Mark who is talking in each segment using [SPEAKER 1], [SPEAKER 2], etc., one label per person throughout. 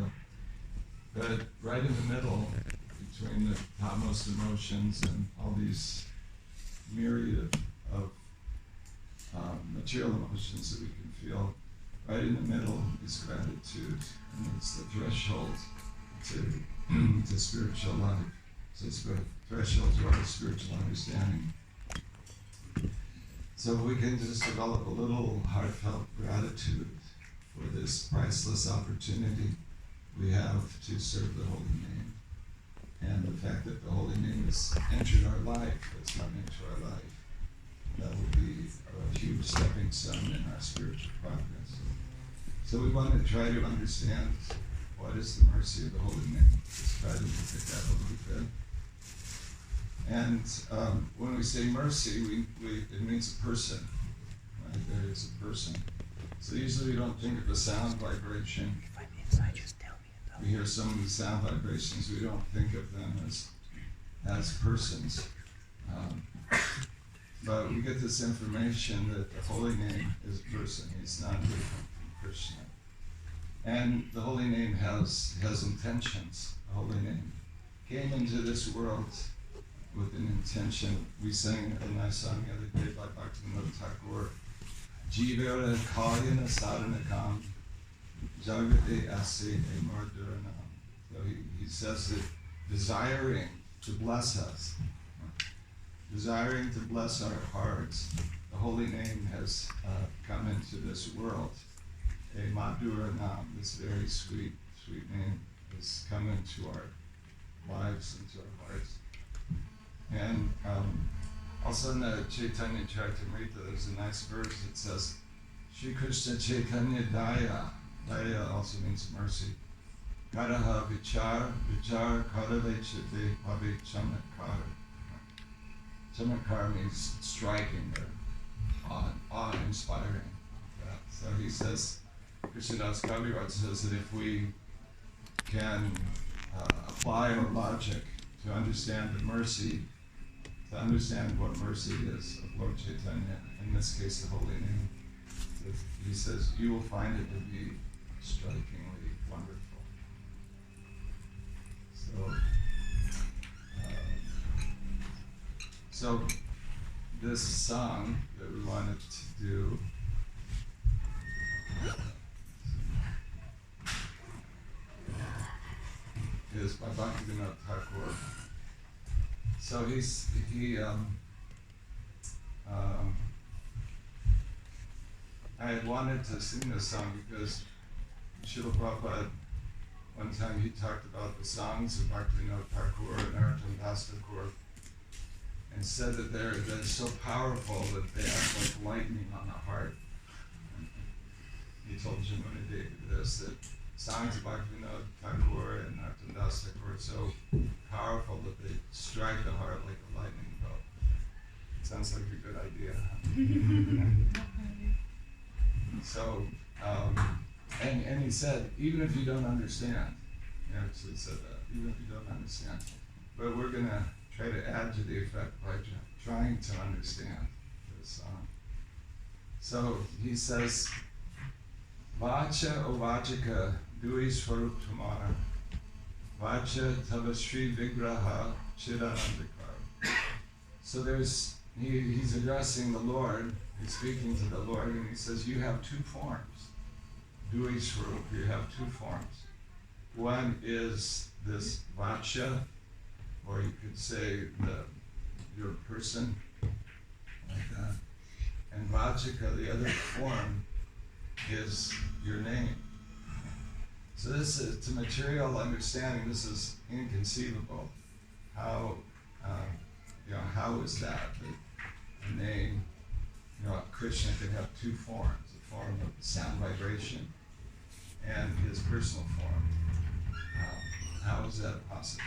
[SPEAKER 1] material. But right in the middle, between the topmost emotions and all these myriad of material emotions that we can feel, right in the middle is gratitude, and it's the threshold to spiritual life. So it's the threshold to our spiritual understanding. So we can just develop a little heartfelt gratitude for this priceless opportunity we have to serve the Holy Name. And the fact that the Holy Name has entered our life, has come into our life, that will be a huge stepping stone in our spiritual progress. So we want to try to understand what is the mercy of the Holy Name. Just try to look at that a little bit. And when we say mercy, it means a person. Right? There is a person. So usually we don't think of the sound vibration.
[SPEAKER 2] If I'm inside, just tell me.
[SPEAKER 1] We hear some of the sound vibrations. We don't think of them as persons. But we get this information that the Holy Name is a person. He's not different from Krishna. And the Holy Name has intentions. The Holy Name came into this world with an intention. We sang a nice song the other day by Bhaktivedanta Thakur. Jivara kalyana sadhanakam jagate ase amardhuranam. So he says that desiring to bless us, desiring to bless our hearts, the Holy Name has come into this world. A madhuranam, this very sweet name, has come into our lives, into our hearts. And also in the Chaitanya Charitamrita, there's a nice verse that says, Shri Krishna Chaitanya Daya. Daya also means mercy. Karaha vichar karave chite pave chamatkar. Chamatkar means striking or awe-inspiring. So he says, Krishnadas Kaviraj says that if we can apply our logic to understand the mercy, to understand what mercy is of Lord Chaitanya, in this case the Holy Name, he says, you will find it to be strikingly wonderful. So this song that we wanted to do is by Bhaktivedanta Thakur. So I had wanted to sing this song because Srila Prabhupada, one time he talked about the songs of Bhaktivedanta Thakur and Narottam Das Thakur, and said that they're so powerful that they act like lightning on the heart. He told Jamuna Devi this, that songs of Bhaktivedanta Thakur and Narottam Das Thakur are so powerful that they strike the heart like a lightning bolt. Sounds like a good idea. So, and he said, even if you don't understand, he actually said that, even if you don't understand, but we're going to try to add to the effect by trying to understand this song. So he says, Vacha o Vajika Dui Swarup Tumara Vacha Tavashri Vigraha Chidanandakar. So he's addressing the Lord, he's speaking to the Lord, and he says, you have two forms. Dui Swarup, you have two forms. One is this Vacha, or you could say your person, like that. And Vajika, the other form, is your name. So this is, to material understanding, this is inconceivable. How is that the name, Krishna could have two forms, a form of sound vibration and his personal form. How is that possible?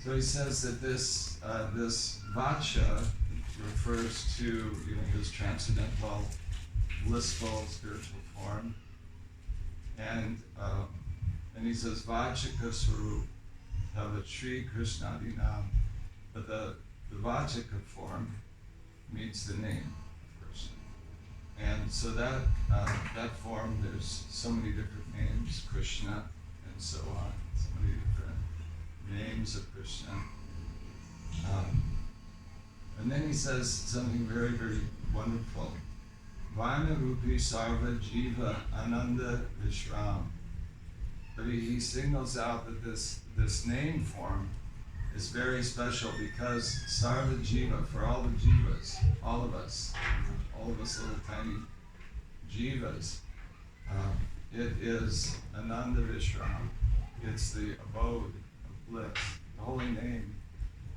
[SPEAKER 1] So he says that this vacha refers to his transcendental, blissful spiritual form, and he says vachika swarup tavatri krishnadinam, but the vachika form means the name of Krishna, And so that form, there's so many different names, Krishna, and so on. So many different names of Krishna. And then he says something very, very wonderful. Vana Rupi Sarva Jiva Ananda Vishram. But he singles out that this name form is very special because Sarva Jiva, for all the jivas, all of us little tiny jivas, it is Ananda Vishram. It's the abode of bliss. The holy name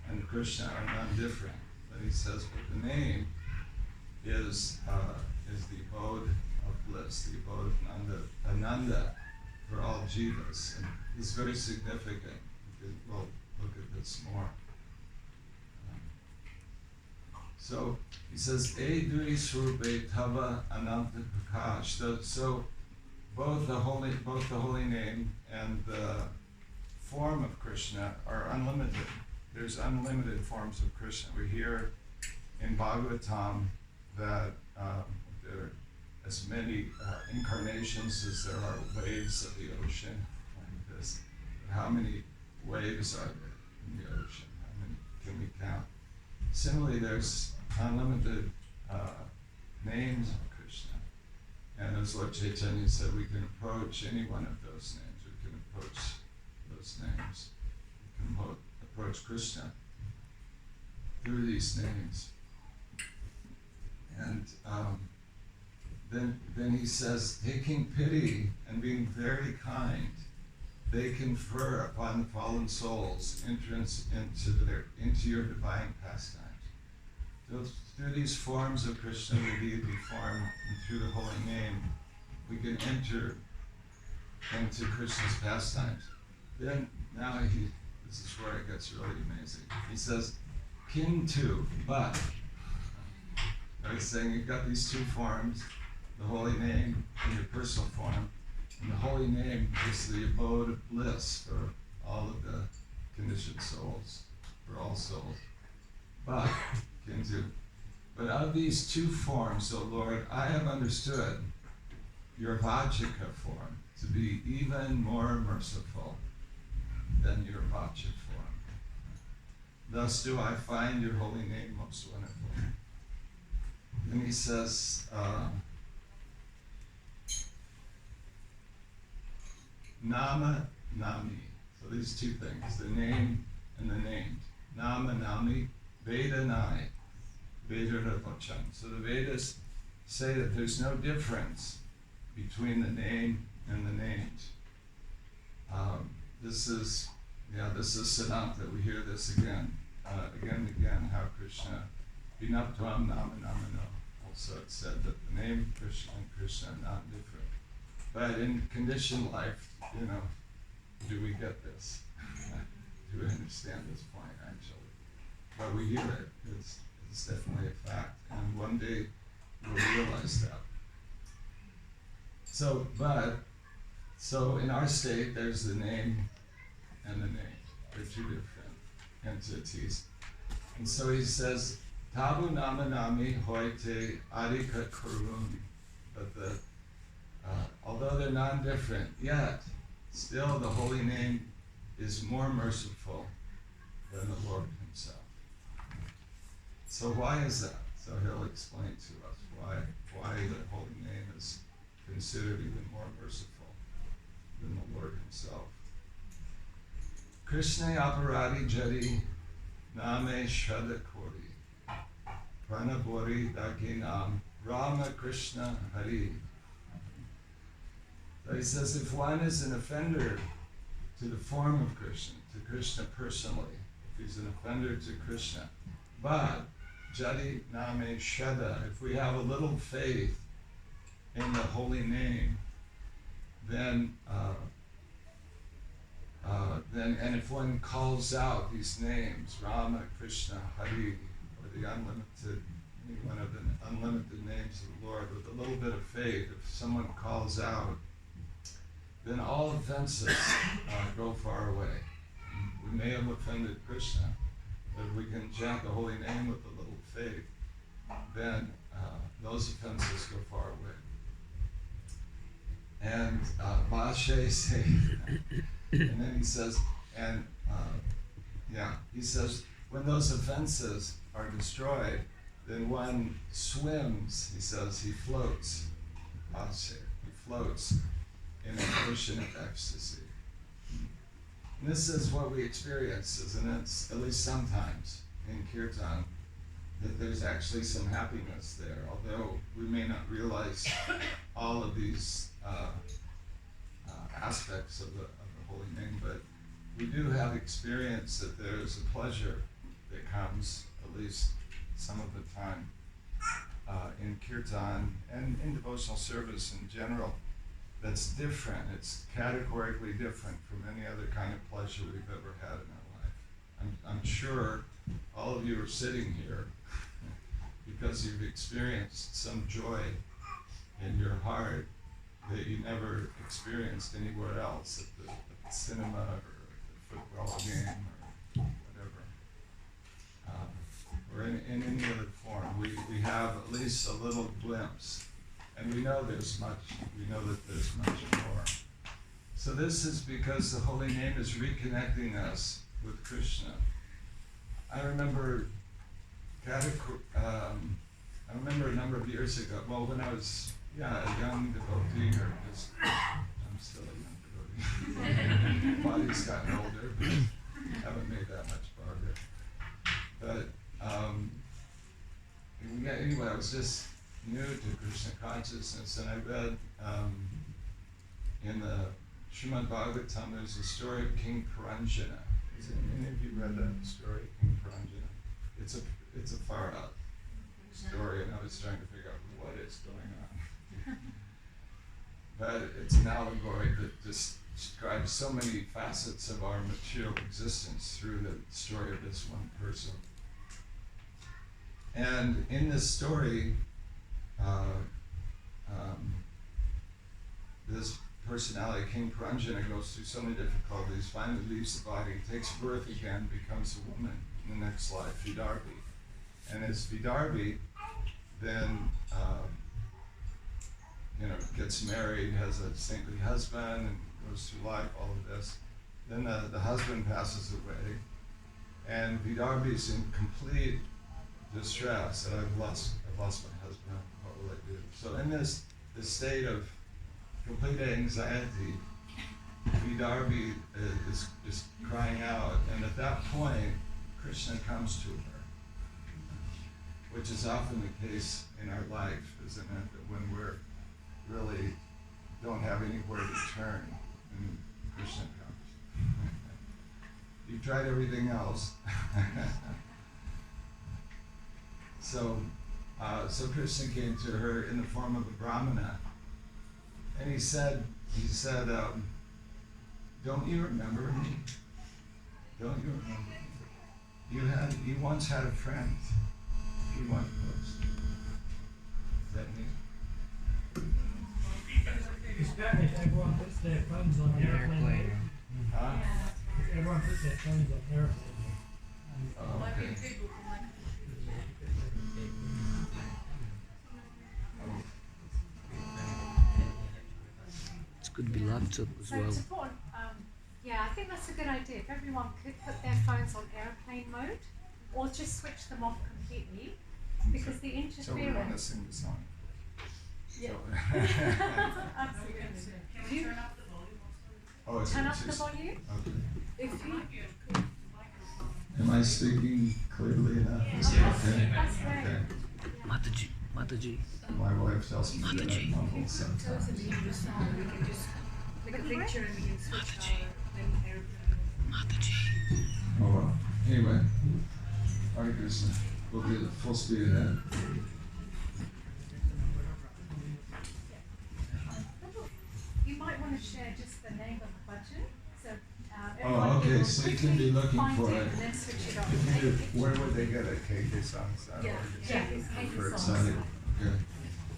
[SPEAKER 1] and Krishna are non-different. But he says, but the name is the abode of bliss, the abode of Ananda for all jivas. And it's very significant. We'll look at this more. So he says, Edui Surbe Tava Ananta Prakash. So both the holy name and the form of Krishna are unlimited. There's unlimited forms of Krishna. We hear in Bhagavatam that there are as many incarnations as there are waves of the ocean. Like this. How many waves are there in the ocean? How many can we count? Similarly, there's unlimited names of Krishna. And as Lord Chaitanya said, we can approach any one of those names. We can approach those names. We can approach Krishna through these names. And then he says, taking pity and being very kind, they confer upon the fallen souls entrance into your divine pastimes. So through these forms of Krishna, the deity form, and through the holy name, we can enter into Krishna's pastimes. Then now this is where it gets really amazing. He says, Kintu, but. He's saying you've got these two forms, the holy name and your personal form. And the holy name is the abode of bliss for all of the conditioned souls, for all souls. But, Kintu, but of these two forms, O Lord, I have understood your Vajika form to be even more merciful than your Vajik form. Thus do I find your holy name most wonderful. And he says, Nama Nami. So these two things, the name and the named. Nama Nami, Veda Nai, Veda Vachan. So the Vedas say that there's no difference between the name and the named. This is Siddhanta. We hear this again and again, how Krishna, Vinaptvam Nama Namano. Also it said that the name Krishna and Krishna are not different. But in conditioned life, do we get this? Do we understand this point, actually? But we hear it. It's definitely a fact. And one day we'll realize that. So in our state, there's the name and the name. They're two different entities. And so he says, Tabu Nama Nami Hoite Adika Kurun. But although they're non-different, yet still the holy name is more merciful than the Lord himself. So why is that? So he'll explain to us why the holy name is considered even more merciful than the Lord himself. Krishna aparadi jadi name shadakori pranabori dakinam Rama Krishna Hari. So he says, if one is an offender to the form of Krishna, to Krishna personally, if he's an offender to Krishna, but Jadi Name Shada, if we have a little faith in the holy name, then and if one calls out these names, Rama, Krishna, Hari, or the unlimited, any one of the unlimited names of the Lord, with a little bit of faith, if someone calls out, then all offenses go far away. We may have offended Krishna, but if we can chant the holy name with a little faith, then those offenses go far away. And Vashe say, and then he says, and he says, when those offenses are destroyed, then one swims, he says, he floats. Vashe, he floats in an ocean of ecstasy. And this is what we experience, isn't it? At least sometimes in Kirtan, that there's actually some happiness there, although we may not realize all of these aspects of the holy name, but we do have experience that there's a pleasure that comes, at least some of the time, in Kirtan and in devotional service in general, that's different. It's categorically different from any other kind of pleasure we've ever had in our life. I'm sure all of you are sitting here because you've experienced some joy in your heart that you never experienced anywhere else, at the cinema or the football game or whatever, or in any other form. We have at least a little glimpse, and we know there's much. We know that there's much more. So this is because the holy name is reconnecting us with Krishna. I remember a number of years ago, well, when I was a young devotee, or just, I'm still a young devotee. Body's gotten older, but haven't made that much progress. But anyway, I was just new to Krishna consciousness, and I read in the Srimad Bhagavatam, there's a story of King Puranjana. Has any of you read that story, King Puranjana? It's a far out story, and I was trying to figure out what is going on. But it's an allegory that just describes so many facets of our material existence through the story of this one person. And in this story, this personality, King Puranjana, goes through so many difficulties, finally leaves the body, takes birth again, becomes a woman in the next life, Vidarbhi. And as Vidarbhi, then gets married, has a saintly husband, and goes through life, all of this. Then the husband passes away, and Vidarbhi's in complete distress that I've lost my husband. What will I do? So in this state of complete anxiety, Vidarbhi is crying out, and at that point, Krishna comes to her, which is often the case in our life, isn't it? That when we're really don't have anywhere to turn, and Krishna comes. You've tried everything else. So Krishna came to her in the form of a brahmana, and he said, don't you remember me? Don't you remember me? You once had a friend. You once was. Is that me?
[SPEAKER 3] In Spanish, everyone puts their phones on airplane mode.
[SPEAKER 1] Huh?
[SPEAKER 3] Everyone puts their phones on airplane mode.
[SPEAKER 1] Oh, okay.
[SPEAKER 2] It's good to be laptop as
[SPEAKER 4] So
[SPEAKER 2] well.
[SPEAKER 4] it's important, I think that's a good idea. If everyone could put their phones on airplane mode, or just switch them off completely, because the
[SPEAKER 1] So we want to
[SPEAKER 4] interference.
[SPEAKER 1] sing the song.
[SPEAKER 4] Yeah.
[SPEAKER 1] So,
[SPEAKER 4] Absolutely. You
[SPEAKER 1] oh, it's
[SPEAKER 4] turn up the volume.
[SPEAKER 1] Okay.
[SPEAKER 4] If you,
[SPEAKER 1] Am I speaking clearly enough? Is it
[SPEAKER 4] that's
[SPEAKER 1] okay?
[SPEAKER 4] great.
[SPEAKER 1] Okay.
[SPEAKER 2] Mataji.
[SPEAKER 1] My wife tells me that I mumble sometimes.
[SPEAKER 4] Look at the picture and we can switch our airplane.
[SPEAKER 2] Mataji.
[SPEAKER 1] Oh well. Anyway, Hare Krishna. We'll be at full speed ahead.
[SPEAKER 4] You might want to share just the name of the bhajan, so
[SPEAKER 1] Oh,
[SPEAKER 4] everyone
[SPEAKER 1] okay,
[SPEAKER 4] will
[SPEAKER 1] so you can be
[SPEAKER 4] quickly
[SPEAKER 1] looking
[SPEAKER 4] find
[SPEAKER 1] for
[SPEAKER 4] it
[SPEAKER 1] it.
[SPEAKER 4] and then switch it on.
[SPEAKER 1] Where would they get it? KKSongs.org?
[SPEAKER 4] Yeah, it's
[SPEAKER 1] For
[SPEAKER 4] KK
[SPEAKER 1] excited.
[SPEAKER 4] songs.
[SPEAKER 1] Okay.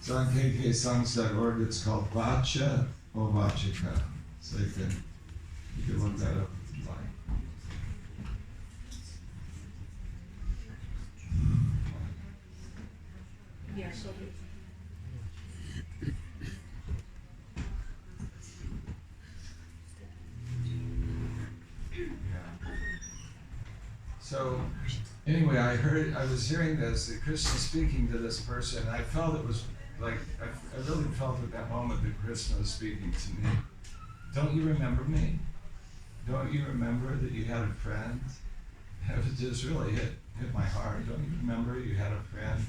[SPEAKER 1] So on KKSongs.org, it's called Vacha or Vachika. So you can look that up if you like.
[SPEAKER 4] Yeah, so
[SPEAKER 1] So anyway, I was hearing this, that Krishna speaking to this person, and I felt it was like, I really felt at that moment that Krishna was speaking to me. Don't you remember me? Don't you remember that you had a friend? It was just really hit my heart. Don't you remember you had a friend?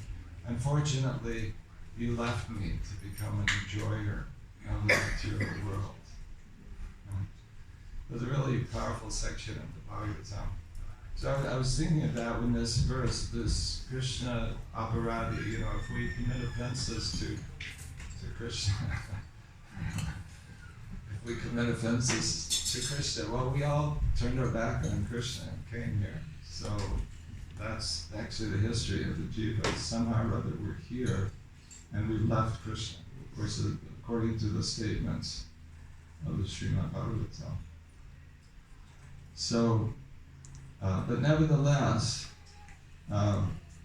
[SPEAKER 1] Unfortunately, you left me to become an enjoyer of the material world. It was a really powerful section of the Bhagavatam. So I was thinking of that when this verse, this Krishna aparadi, if we commit offenses to Krishna, if we commit offenses to Krishna, well, we all turned our back on Krishna and came here. So that's actually the history of the jivas. Somehow or other we're here and we left Krishna, of course, according to the statements of the Srimad Bhagavatam. So, but nevertheless,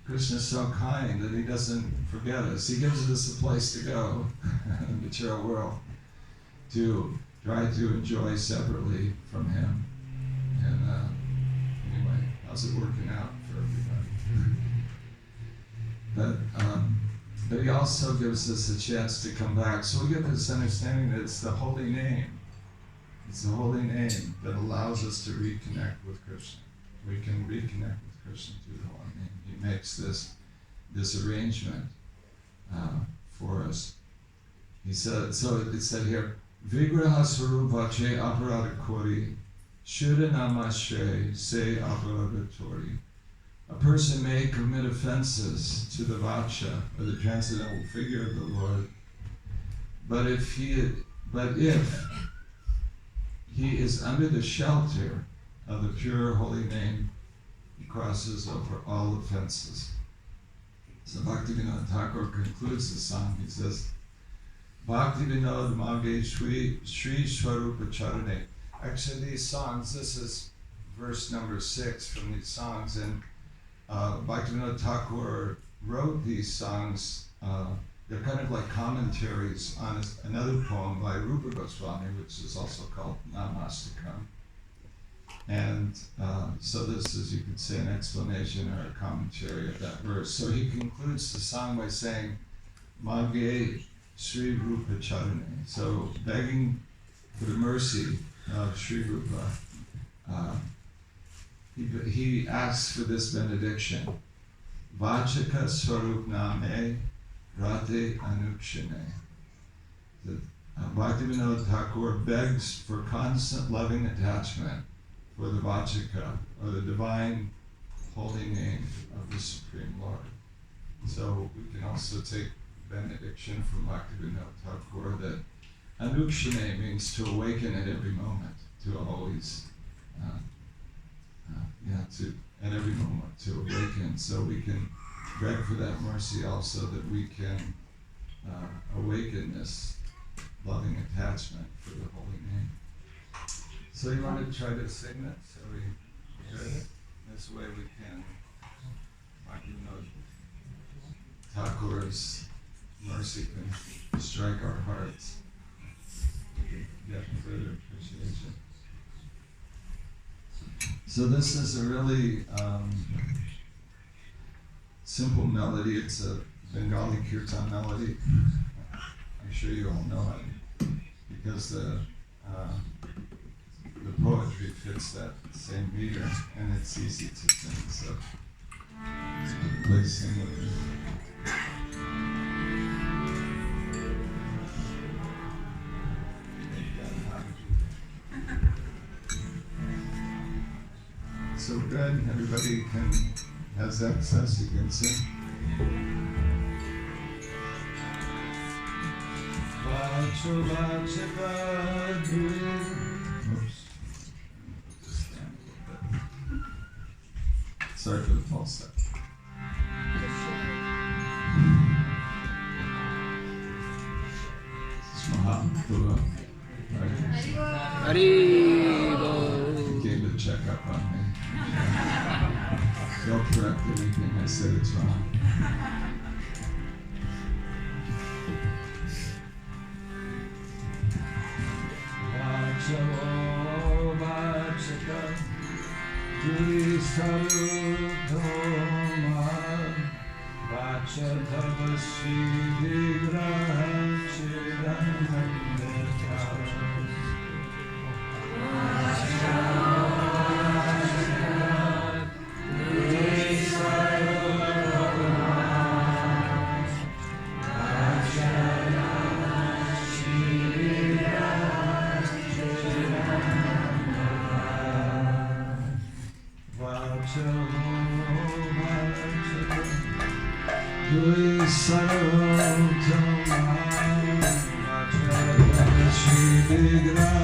[SPEAKER 1] Krishna is so kind that he doesn't forget us. He gives us a place to go in the material world to try to enjoy separately from him. And anyway, how's it working out for everybody? But he also gives us a chance to come back. So we get this understanding that it's the holy name. It's the holy name that allows us to reconnect with Krishna. We can reconnect with Krishna through the holy name. He makes this arrangement for us. He said, so it said here, Vigraha Swarupache Aparada Kori Shuddha Namashe Se Aparada Tori. A person may commit offenses to the Vacha, or the transcendental figure of the Lord, but if he is under the shelter of the pure holy name, he crosses over all offenses. So Bhaktivedanta Thakur concludes the song. He says, Bhaktivedanta Mage Sri Swarupa Charane. Actually, these songs, this is verse number 6 from these songs, and Bhaktivedanta Thakur wrote these songs. They're kind of like commentaries on another poem by Rupa Goswami, which is also called Namastakam. And so this is, you could say, an explanation or a commentary of that verse. So he concludes the song by saying, Mage Sri Rupa Charane. So begging for the mercy of Sri Rupa, he asks for this benediction. Vachaka Swarup Name Rate Anukshane. Bhaktivedanta Thakur begs for constant loving attachment for the Vachaka, or the divine holy name of the Supreme Lord. So we can also take benediction from Bhaktivedanta Thakur that Anukshane means to awaken at every moment, to always, at every moment to awaken. So we can beg for that mercy also, that we can awaken this loving attachment for the holy name. So you want to try to sing that? So we hear it? This way we can, Thakur's mercy can strike our hearts. We can get further appreciation. So this is a really simple melody. It's a Bengali kirtan melody. I'm sure you all know it because the poetry fits that same meter, and it's easy to sing. So please sing with me. So good, everybody has access, you can sing. Oops. Just stand a little bit. Sorry for the false step. This is Mahatma. He came to check up on me. Don't correct anything I said, it's wrong. Dui Sarutoma Vachatavasi Vigraha Chiranandeta Dui Sarutama Vachatavasi Vigraha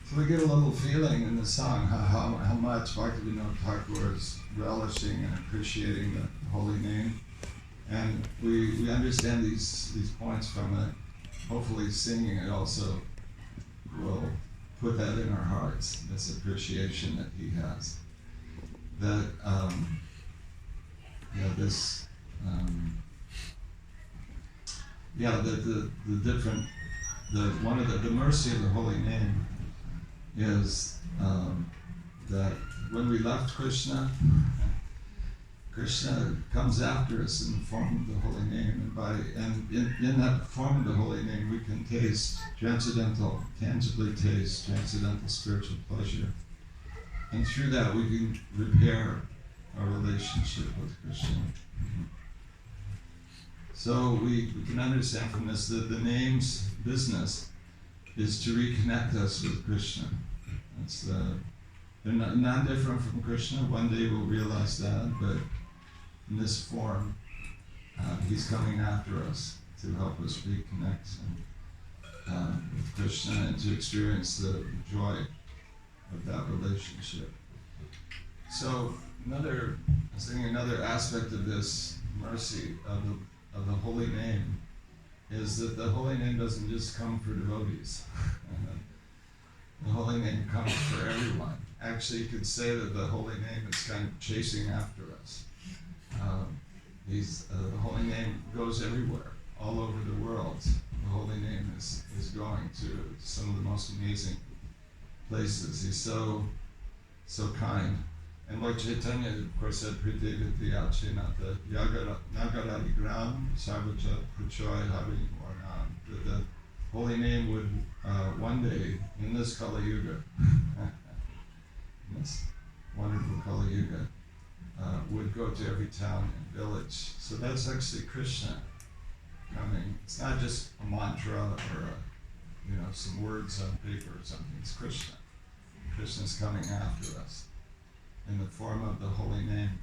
[SPEAKER 1] So we get a little feeling in the song how much Bhaktivedanta Thakur is relishing and appreciating the holy name. And we understand these points from it. Hopefully singing it also will put that in our hearts, this appreciation that he has. That, the mercy of the holy name is that when we left Krishna, Krishna comes after us in the form of the holy name, and in that form of the holy name we can tangibly taste transcendental spiritual pleasure. And through that we can repair our relationship with Krishna. So we can understand from this that the name's business is to reconnect us with Krishna. They're not different from Krishna. One day we'll realize that, but in this form, he's coming after us to help us reconnect with Krishna and to experience the joy of that relationship. So another aspect of this mercy of the holy name is that the holy name doesn't just come for devotees. The holy name comes for everyone. Actually, you could say that the holy name is kind of chasing after us. The holy name goes everywhere, all over the world. The holy name is going to some of the most amazing places. He's so kind. And like Chaitanya, of course, said, Priteviti Achinata, Nagaradi Gram, Sarvacha Puchoy Hari Varnam. holy name would one day, in this Kali Yuga, in this wonderful Kali Yuga, would go to every town and village. So that's actually Krishna coming. It's not just a mantra or some words on paper or something. It's Krishna. Krishna's coming after us in the form of the holy name.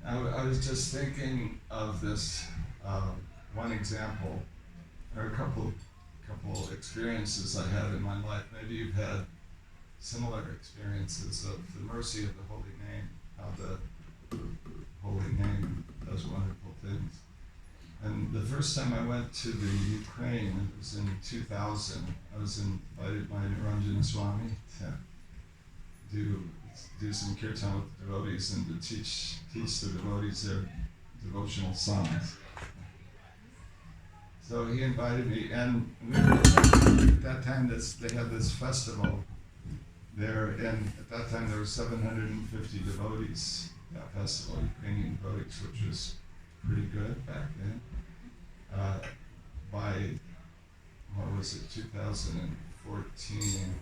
[SPEAKER 1] I was just thinking of this one example, or a couple experiences I had in my life. Maybe you've had similar experiences of the mercy of the holy name, how the holy name does wonderful things. And the first time I went to the Ukraine, it was in 2000, I was invited by Swami to do some kirtan with the devotees and to teach the devotees their devotional songs. So he invited me, and at that time they had this festival there, and at that time there were 750 devotees at that festival, Ukrainian devotees, which was pretty good back then. By, 2014,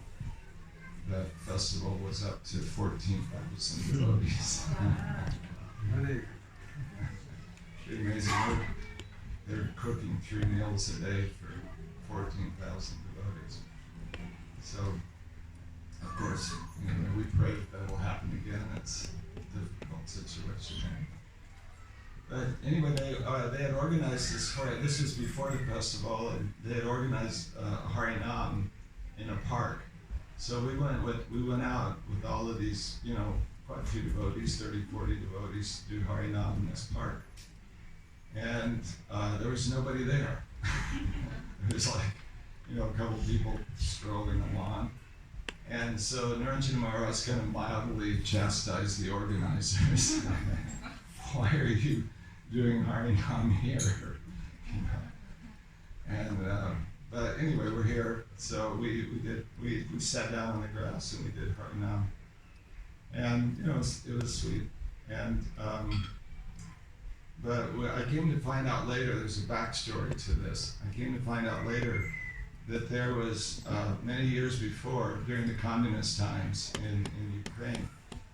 [SPEAKER 1] that festival was up to 14,000 devotees. Pretty amazing. They're cooking 3 meals a day for 14,000 devotees. So, of course, we pray that will happen again. It's a difficult situation. But anyway, they had organized this. This was before the festival, and they had organized Harinam in a park. So we went out with all of these, quite a few devotees, 30, 40 devotees, to do Harinam in this park. And there was nobody there. It was like, a couple people strolling along. And so Niranjana Maharaj kind of mildly chastised the organizers. Why are you doing Harinam here? And but anyway, we're here. So we sat down on the grass and we did Harinam. And it was sweet. And but I came to find out later, there's a backstory to this. I came to find out later that there was, many years before, during the communist times in Ukraine,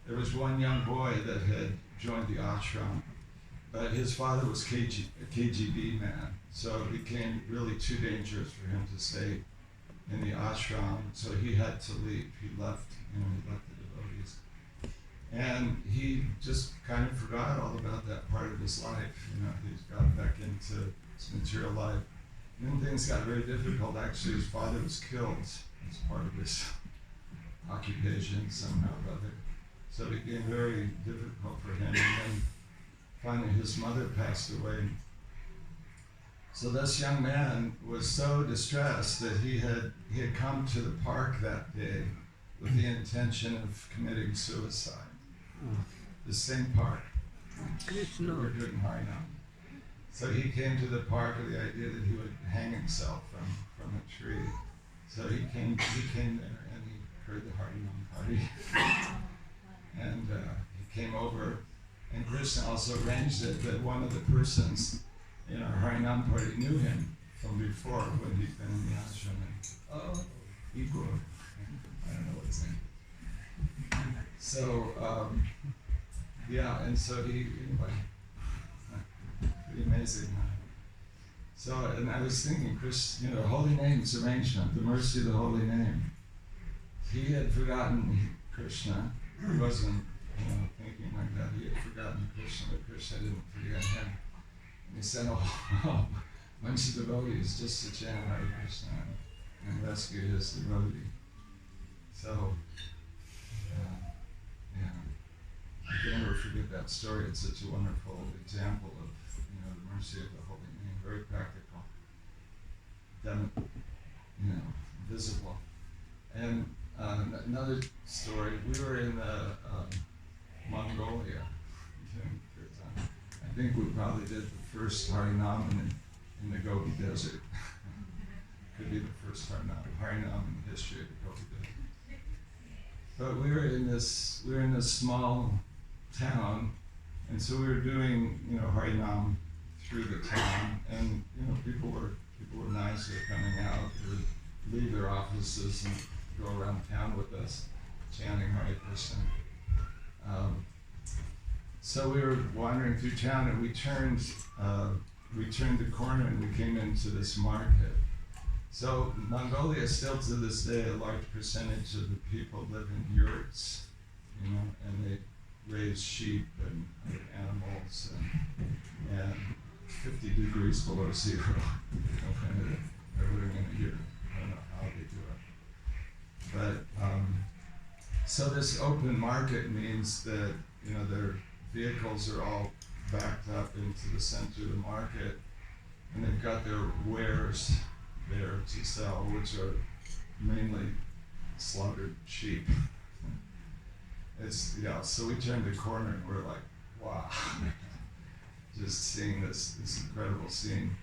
[SPEAKER 1] there was one young boy that had joined the ashram, but his father was a KGB man, so it became really too dangerous for him to stay in the ashram, so he had to leave. He left the devotees. And he just kind of forgot all about that part of his life. He got back into his material life. And then things got very difficult. Actually, his father was killed as part of his occupation somehow or other. So it became very difficult for him. And then finally his mother passed away. So this young man was so distressed that he had come to the park that day with the intention of committing suicide. The same park.
[SPEAKER 2] Krishna.
[SPEAKER 1] We were doing Harinam. So he came to the park with the idea that he would hang himself from a tree. So he came there and he heard the Harinam party. And he came over, and Krishna also arranged it that one of the persons in our Harinam party knew him from before when he'd been in the ashram. Igor. I don't know what his name is. So, and so anyway, pretty amazing. So, and I was thinking, the holy name's arrangement, the mercy of the holy name. He had forgotten Krishna. He wasn't, thinking like that. He had forgotten Krishna, but Krishna didn't forget him. And he sent a bunch of devotees just to chant Hare Krishna and rescue his devotee. So, I can never forget that story. It's such a wonderful example of, the mercy of the holy name. Very practical, visible. And another story. We were in Mongolia. I think we probably did the first Harinam in the Gobi Desert. Could be the first Harinam in the history of the Gobi Desert. But we were in this small town, and so we were doing Harinam through the town, and people were nice. They were coming offices and go around town with us, chanting Hare Krishna. So we were wandering through town, and we turned the corner, and we came into this market. So Mongolia, still to this day, a large percentage of the people live in yurts, you know, and they raise sheep and other animals, and 50 degrees below zero. They're living in a yurt. I don't know how they do it. But so this open market means that, you know, their vehicles are all backed up into the center of the market, and they've got their wares there to sell, which are mainly slaughtered sheep. So we turned the corner and we're like, wow, just seeing this incredible scene.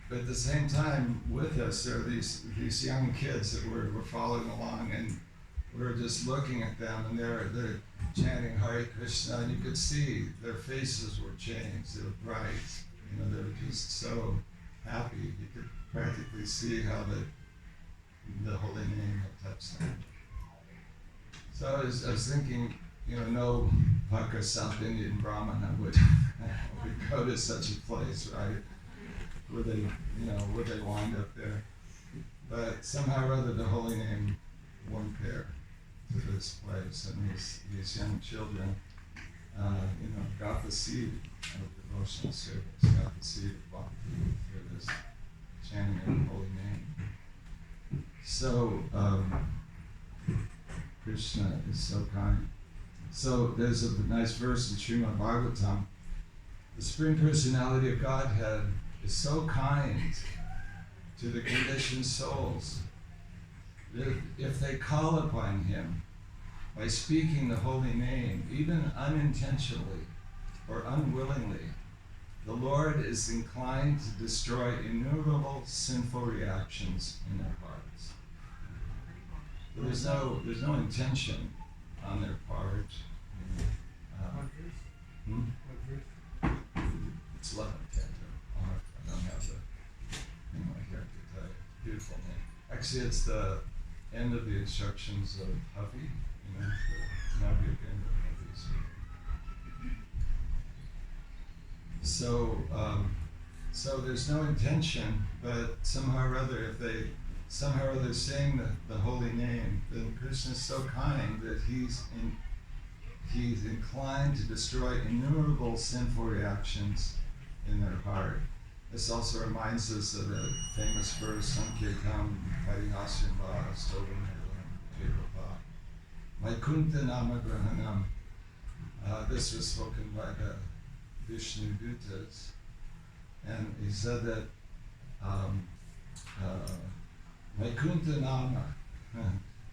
[SPEAKER 1] But at the same time, with us, there are these young kids that were following along, and we were just looking at them, and they're chanting Hare Krishna, and you could see their faces were changed. They were bright. You know, they were just so happy. You could practically see how the holy name had touched them. So I was thinking, you know, no Paka South Indian Brahmana would go to such a place, right? Would they wind up there? But somehow or other, the holy name won there to this place, and these young children, got the seed of devotional service, got the seed of bhakti through this chanting of the holy name. So Krishna is so kind. So there's a nice verse in Srimad Bhagavatam. The Supreme Personality of Godhead is so kind to the conditioned souls that if they call upon Him by speaking the holy name, even unintentionally or unwillingly, the Lord is inclined to destroy innumerable sinful reactions in their hearts. So there's no intention on their part. It's 11 I don't have the thing right here to tell you. Beautiful name. Actually, it's the end of the instructions of Huffy, the Navi end of Huffy's. So there's no intention, but somehow or other, if they somehow or other saying the holy name, then Krishna is so kind that he's inclined to destroy innumerable sinful reactions in their heart. This also reminds us of the famous verse, Sankirtam Parihasyan Va Stovam Devapa Vaikuntha Nama Grahanam. This was spoken by the Vishnu Dutas, and he said that Vaikuntha Nama,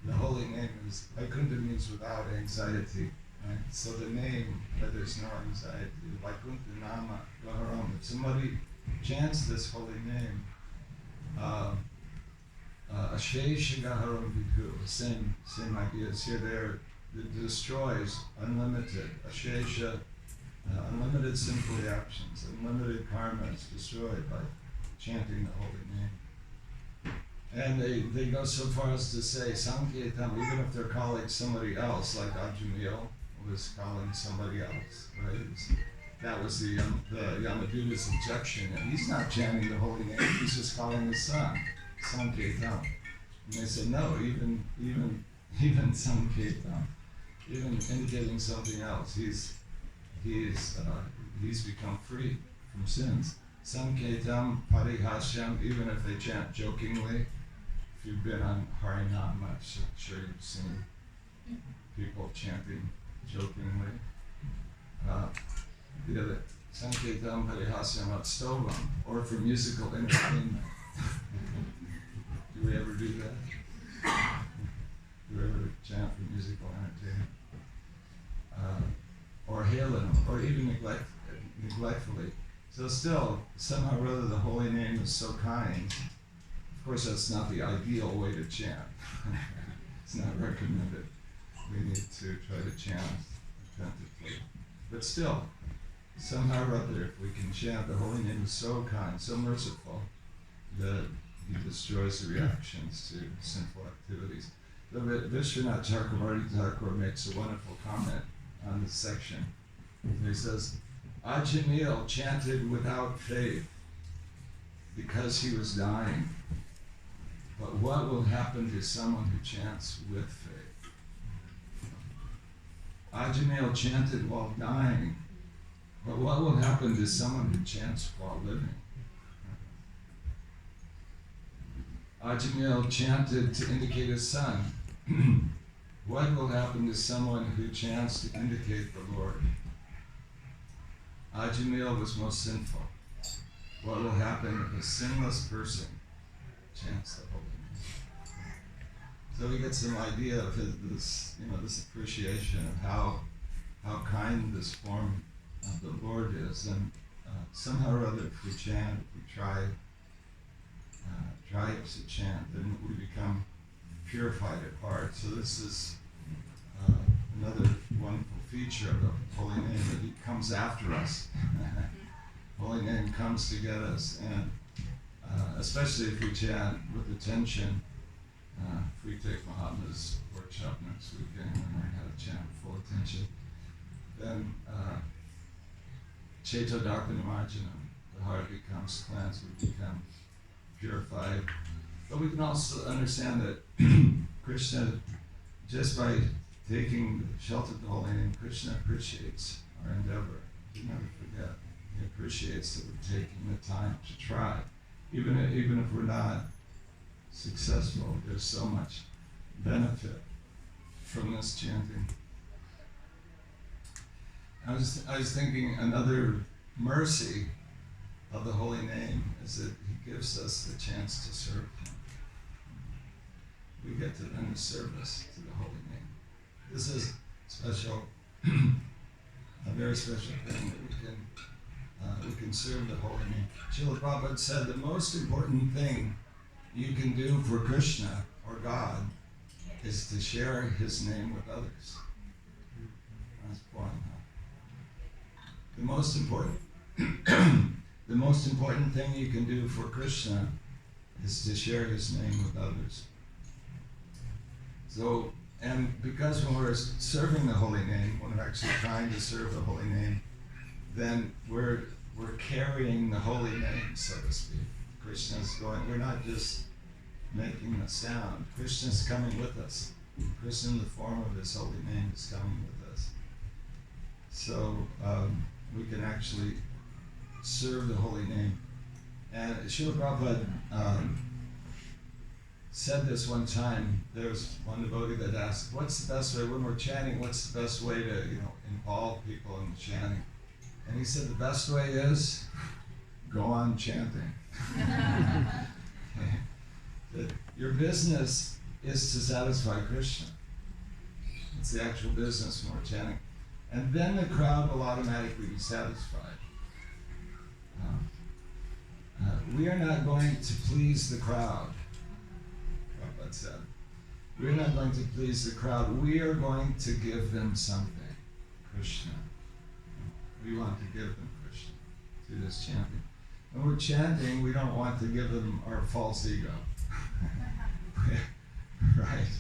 [SPEAKER 1] the holy name is, Vaikuntha means without anxiety. Right? So the name, that there's no anxiety. Vaikuntha Nama Gaharam. If somebody chants this holy name, Ashesha Gaharam Bhikkhu, same ideas here. There, it destroys unlimited Ashesha, unlimited sinful reactions, unlimited karma is destroyed by chanting the holy name. And they go so far as to say Sankirtam, even if they're calling somebody else, like Ajamil was calling somebody else, right? That was the Yamaduta's objection, and he's not chanting the holy name, he's just calling his son, Sankirtam. And they said, no, even Sankirtam, even indicating something else, he's become free from sins. Sankirtam Parihasyam, even if they chant jokingly. If you've been on Harinam, I'm sure you've seen people chanting jokingly. The other, Sankirtam Parihasyam Atstovam, or for musical entertainment. Do we ever do that? Do we ever chant for musical entertainment? Or hail them, or even neglectfully. So still, somehow or other, the holy name is so kind. Of course, that's not the ideal way to chant. It's not recommended. We need to try to chant attentively. But still, somehow or other, if we can chant, the holy name is so kind, so merciful, that he destroys the reactions to sinful activities. So Vishwanath Chakravarti Thakur makes a wonderful comment on this section. He says, Ajamil chanted without faith because he was dying. But what will happen to someone who chants with faith? Ajamil chanted while dying. But what will happen to someone who chants while living? Ajamil chanted to indicate his son. What will happen to someone who chants to indicate the Lord? Ajamil was most sinful. What will happen if a sinless person chants the holy name? So we get some idea of this appreciation of how kind this form of the Lord is, and somehow or other, if we chant, if we try to chant, then we become purified at heart. So this is another wonderful feature of the holy name, that He comes after us. Holy name comes to get us, and especially if we chant with attention. If we take Mahatma's workshop next weekend and learn how to chant with full attention, then Chaito Darpana Marjanam, the heart becomes cleansed, we become purified. But we can also understand that Krishna, just by taking shelter of the holy name, Krishna appreciates our endeavor. Do never forget. He appreciates that we're taking the time to try. Even if we're not successful, there's so much benefit from this chanting. I was thinking another mercy of the holy name is that He gives us the chance to serve Him. We get to render service to the holy name. This is special, a very special thing that we can serve the holy name. Srila Prabhupada said the most important thing you can do for Krishna or God is to share His name with others. That's one. The most important thing you can do for Krishna is to share His name with others. So, and because when we're serving the holy name, when we're actually trying to serve the holy name, then we're carrying the holy name, so to speak. Krishna's going, we're not just making a sound. Krishna's coming with us. Krishna in the form of His holy name is coming with us. So we can actually serve the holy name. And Srila Prabhupada said this one time. There was one devotee that asked, what's the best way, when we're chanting, what's the best way to involve people in chanting? And he said the best way is go on chanting. That your business is to satisfy Krishna. It's the actual business when we're chanting. And then the crowd will automatically be satisfied. We are not going to please the crowd, Prabhupada said. We're not going to please the crowd. We are going to give them something, Krishna. We want to give them Krishna through this chanting. When we're chanting, we don't want to give them our false ego. Right?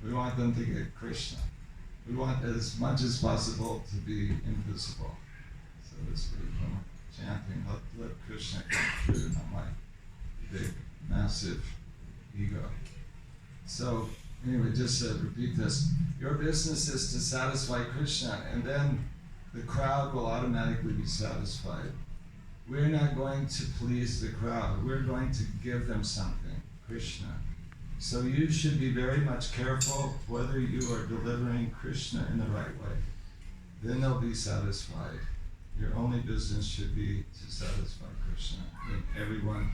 [SPEAKER 1] We want them to get Krishna. We want as much as possible to be invisible. So this way, when we're chanting, let Krishna come through, not my big, massive ego. So anyway, just to repeat this. Your business is to satisfy Krishna, and then the crowd will automatically be satisfied. We're not going to please the crowd. We're going to give them something, Krishna. So you should be very much careful whether you are delivering Krishna in the right way. Then they'll be satisfied. Your only business should be to satisfy Krishna. Then everyone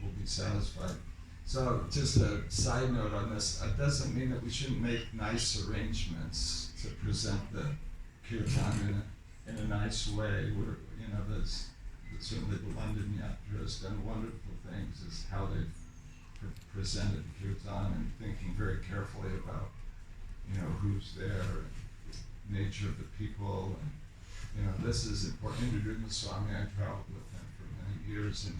[SPEAKER 1] will be satisfied. So just a side note on this, it doesn't mean that we shouldn't make nice arrangements to present the kirtan in a nice way. Where, certainly the London Yatra has done wonderful things, is how they've presented kirtan and thinking very carefully about, who's there, and nature of the people, and this is important. Swami, I traveled with him for many years, and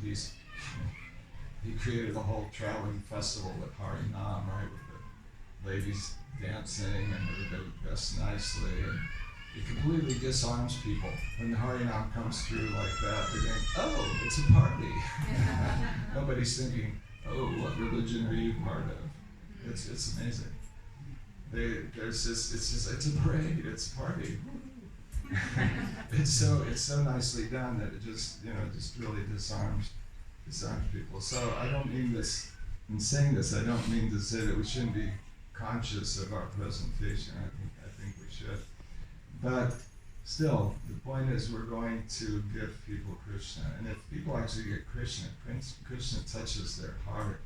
[SPEAKER 1] he created a whole traveling festival with Harinam, right, with the ladies dancing and everybody dressed nicely, and it completely disarms people. When the Harinam comes through like that, they're going, oh, it's a party. Nobody's thinking, oh, what religion are you part of? It's amazing. It's a parade, it's a party. it's so nicely done that it just really disarms people. So I don't mean this, in saying this, I don't mean to say that we shouldn't be conscious of our presentation. I think we should. But still, the point is we're going to give people Krishna. And if people actually get Krishna touches their heart,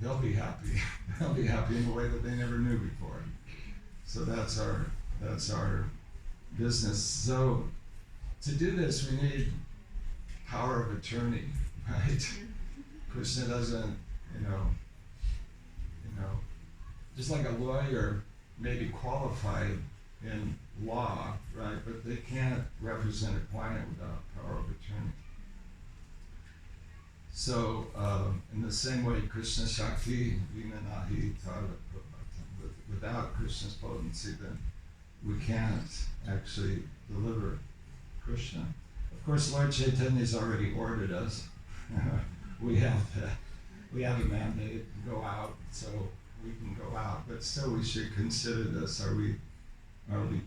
[SPEAKER 1] they'll be happy. They'll be happy in a way that they never knew before. So that's our business. So to do this, we need power of attorney, right? Krishna doesn't, just like a lawyer may be qualified in law, right? But they can't represent a client without power of attorney. So, in the same way, Krishna Shakti, Vinanahi Tara, without Krishna's potency, then we can't actually deliver Krishna. Of course, Lord Chaitanya's already ordered us. we have a mandate to go out, so we can go out. But still, we should consider this: Are we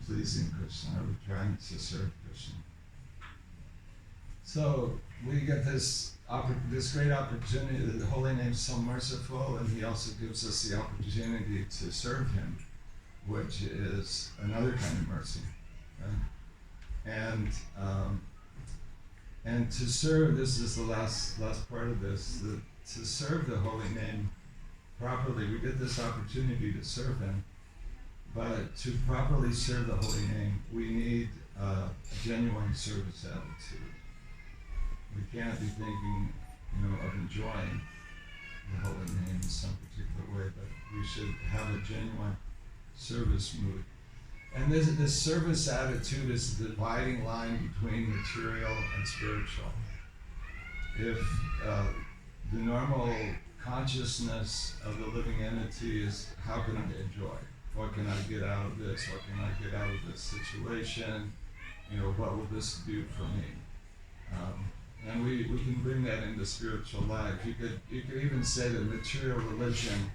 [SPEAKER 1] pleasing Krishna? Are we trying to serve Krishna? So we get this great opportunity. The Holy Name is so merciful, and He also gives us the opportunity to serve Him, which is another kind of mercy, right? And to serve, this is the last part of this, to serve the Holy Name properly, we get this opportunity to serve Him, but to properly serve the Holy Name, we need a genuine service attitude. We can't be thinking, of enjoying the Holy Name in some particular way, but we should have a genuine service mood. And this service attitude is the dividing line between material and spiritual. If the normal consciousness of the living entity is, how can I enjoy? What can I get out of this? What can I get out of this situation? What will this do for me? And we can bring that into spiritual life. You could even say that material religion,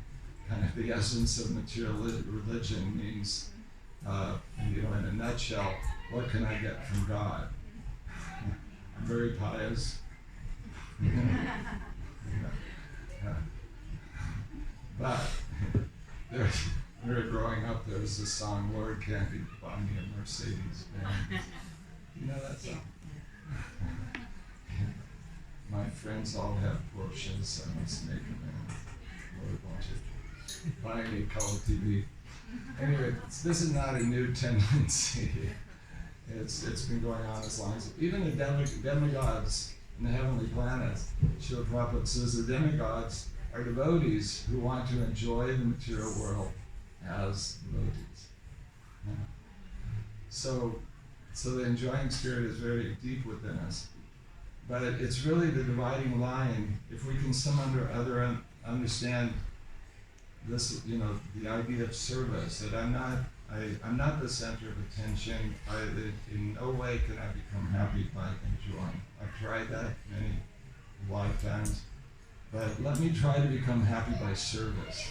[SPEAKER 1] kind of the essence of material religion means, in a nutshell, what can I get from God? I'm very pious. But when we were growing up, there was this song, Lord, can't you buy me a Mercedes Benz? You know that song? My friends all have Porsches, I must make amends. Lord, won't you buy me a color TV? Anyway, this is not a new tendency. It's been going on as long as, even the demigods in the heavenly planets, Srila Prabhupada says the demigods are devotees who want to enjoy the material world as devotees. Yeah. So the enjoying spirit is very deep within us. But it's really the dividing line. If we can somehow or other understand this, the idea of service, that I'm not the center of attention. In no way can I become happy by enjoying. I've tried that many lifetimes, but let me try to become happy by service.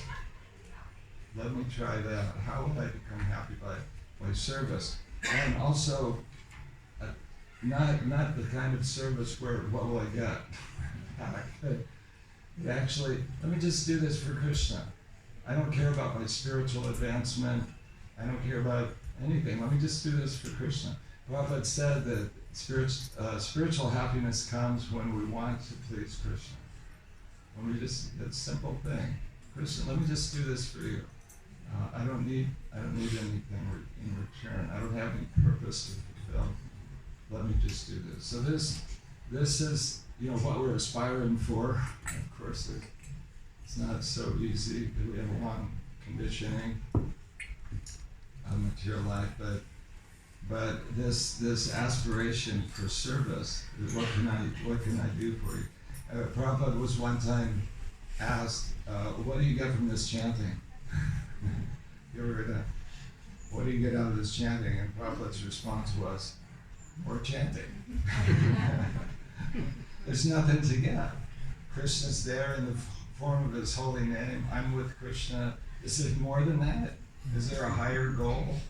[SPEAKER 1] Let me try that. How will I become happy by service? And also, not the kind of service where, what will I get back? Actually, let me just do this for Krishna. I don't care about my spiritual advancement. I don't care about anything. Let me just do this for Krishna. Prabhupada said that spiritual happiness comes when we want to please Krishna. When we just, that simple thing. Krishna, let me just do this for you. I don't need anything in return. I don't have any purpose to fulfill. Let me just do this. So this is what we're aspiring for. Of course, it's not so easy because we have a long conditioning of material life, but this aspiration for service is what can I do for you? Prabhupada was one time asked, what do you get from this chanting? You ever heard that? What do you get out of this chanting? And Prabhupada's response was, more chanting. There's nothing to get. Krishna's there in the form of his holy name. I'm with Krishna. Is it more than that? Is there a higher goal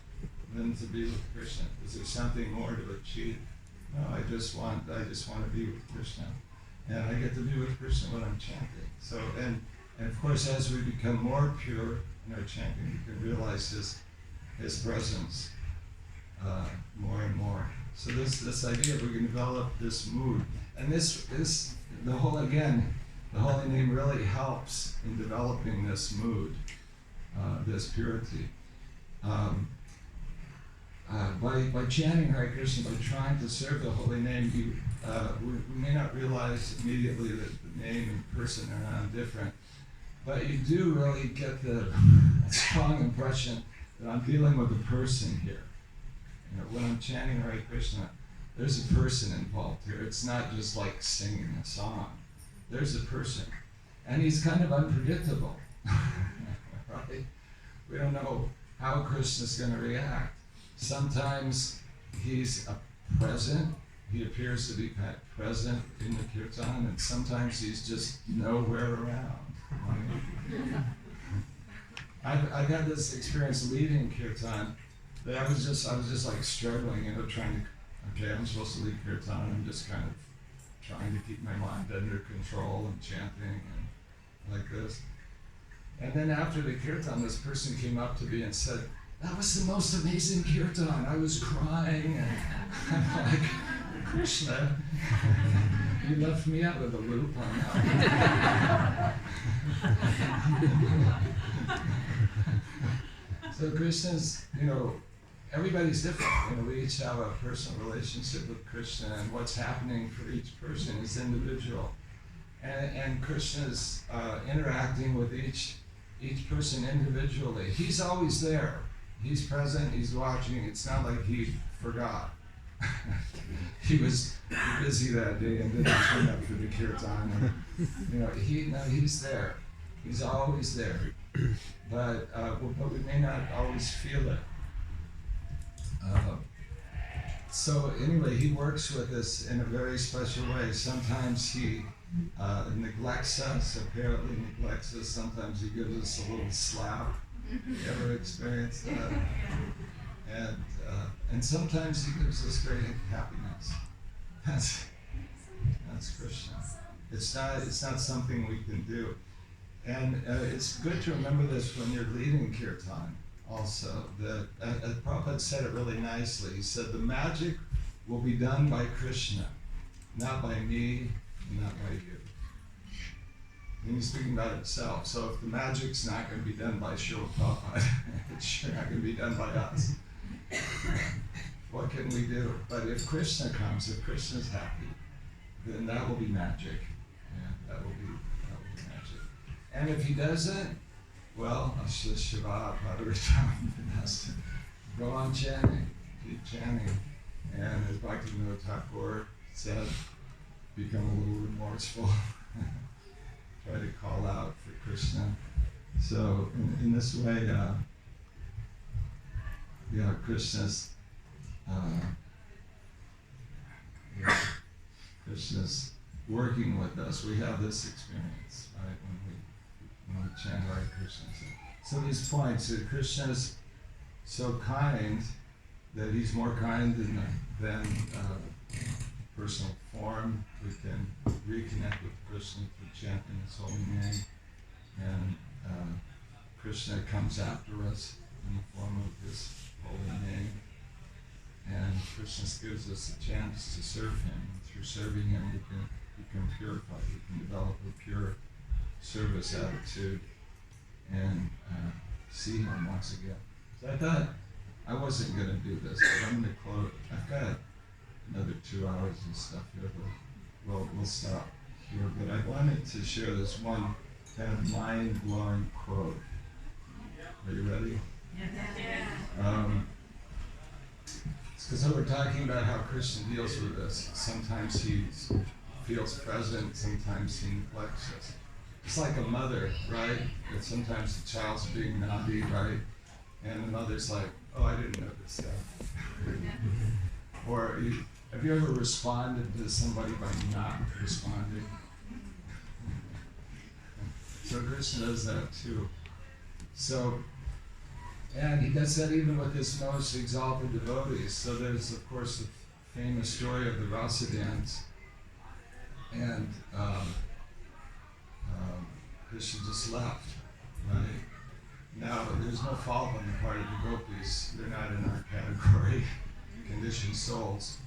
[SPEAKER 1] than to be with Krishna? Is there something more to achieve? No, I just want to be with Krishna. And I get to be with Krishna when I'm chanting. So, and of course, as we become more pure in our chanting, we can realize his presence more and more. So this idea, we can develop this mood. And the holy name really helps in developing this mood, this purity. By chanting Hare Krishna, by trying to serve the holy name, we may not realize immediately that the name and person are not different, but you do really get the strong impression that I'm dealing with a person here. You know, when I'm chanting Hare Krishna, there's a person involved here. It's not just like singing a song. There's a person. And he's kind of unpredictable, right? We don't know how Krishna's going to react. Sometimes he's present. He appears to be present in the kirtan, and sometimes he's just nowhere around. Right? I've had this experience leading kirtan that I was just like struggling, trying to, I'm supposed to lead kirtan. I'm just kind of trying to keep my mind under control and chanting and like this. And then after the kirtan, this person came up to me and said, "That was the most amazing kirtan. I was crying." And I'm like, "Krishna, you left me out of the loop on that." So Krishna's, everybody's different. We each have a personal relationship with Krishna, and what's happening for each person is individual. And Krishna's interacting with each person individually. He's always there. He's present, he's watching. It's not like he forgot. He was busy that day and didn't turn up for the kirtan. And, he's there. He's always there. But we may not always feel it. So anyway, he works with us in a very special way. Sometimes he neglects us, apparently neglects us. Sometimes he gives us a little slap. You ever experienced that? And sometimes he gives us great happiness. That's Krishna. It's not something we can do. And it's good to remember this when you're leading kirtan also, that Prabhupada said it really nicely. He said, the magic will be done by Krishna, not by me, not by you. And he's speaking about himself. So if the magic's not going to be done by Srila Prabhupada, it's sure not going to be done by us. What can we do? But if Krishna comes, if Krishna's happy, then that will be magic. Yeah, that will be magic. And if he doesn't, well, Shiva Padaritam has to go on chanting, keep chanting. And as Bhaktivedanta Thakur said, become a little remorseful. Try to call out for Krishna. So in this way, Krishna's working with us. We have this experience, right, when we chant Hare Krishna. So these points, that Krishna's so kind that he's more kind than personal form. We can reconnect with Krishna through chanting his holy name. And Krishna comes after us in the form of his holy name. And Krishna gives us a chance to serve him. And through serving him, we can become purified. We can develop a pure service attitude and see him once again. So I thought I wasn't going to do this, but I'm going to close. I've got another 2 hours and stuff here, but we'll stop here. But I wanted to share this one kind of mind-blowing quote. Are you ready? It's because we're talking about how Krishna deals with us. Sometimes he's feels present, sometimes he neglects us. It's like a mother, right? That sometimes the child's being naughty, right? And the mother's like, oh, I didn't notice that. Or have you ever responded to somebody by not responding? So Krishna does that too. So, and he does that even with his most exalted devotees. So there's, of course, the famous story of the Rasa dance. And Krishna just left, right? Now, there's no fault on the part of the gopis. They're not in our category, conditioned souls.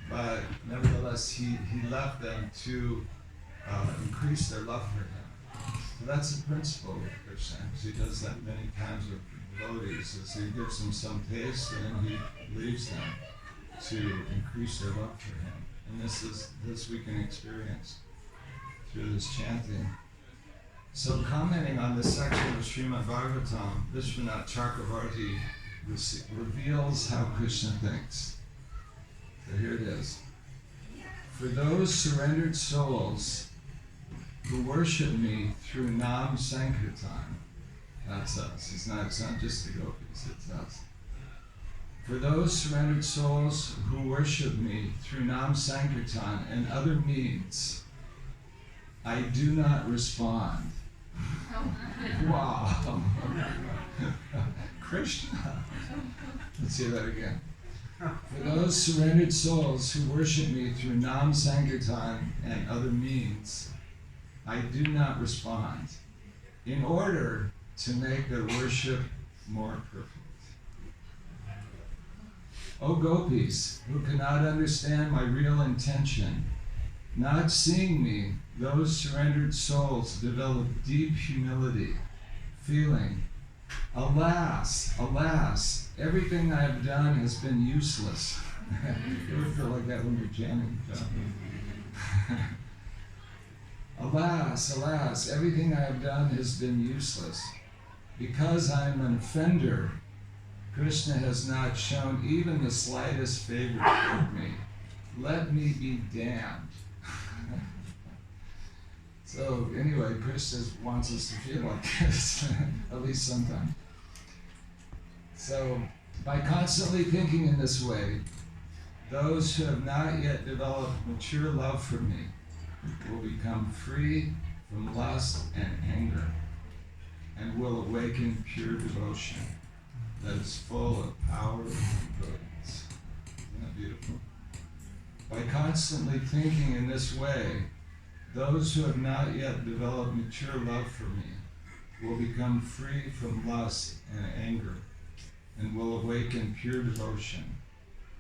[SPEAKER 1] But nevertheless, he left them to increase their love for him. So that's the principle of Krishna, because he does that many times with devotees, is he gives them some taste and then he leaves them to increase their love for him. And this we can experience through this chanting. So commenting on this section of Srimad Bhagavatam, Vishwanath Chakravarti reveals how Krishna thinks. So here it is. For those surrendered souls who worship me through Nam Sankirtan, that's us. It's not just the gopis, it's us. For those surrendered souls who worship me through Nam Sankirtan and other means, I do not respond. Wow. Krishna. Let's hear that again. For those surrendered souls who worship me through Nam Sankirtan and other means, I do not respond, in order to make their worship more perfect. O gopis, who cannot understand my real intention, not seeing me, those surrendered souls develop deep humility, feeling, alas, alas, everything I have done has been useless. You ever feel like that when you're chanting? Alas, alas, everything I have done has been useless. Because I am an offender, Krishna has not shown even the slightest favor toward me. Let me be damned. So anyway, Krishna wants us to feel like this, at least sometimes. So by constantly thinking in this way, those who have not yet developed mature love for me will become free from lust and anger and will awaken pure devotion that is full of power and brilliance. Isn't that beautiful? By constantly thinking in this way, those who have not yet developed mature love for me will become free from lust and anger and will awaken pure devotion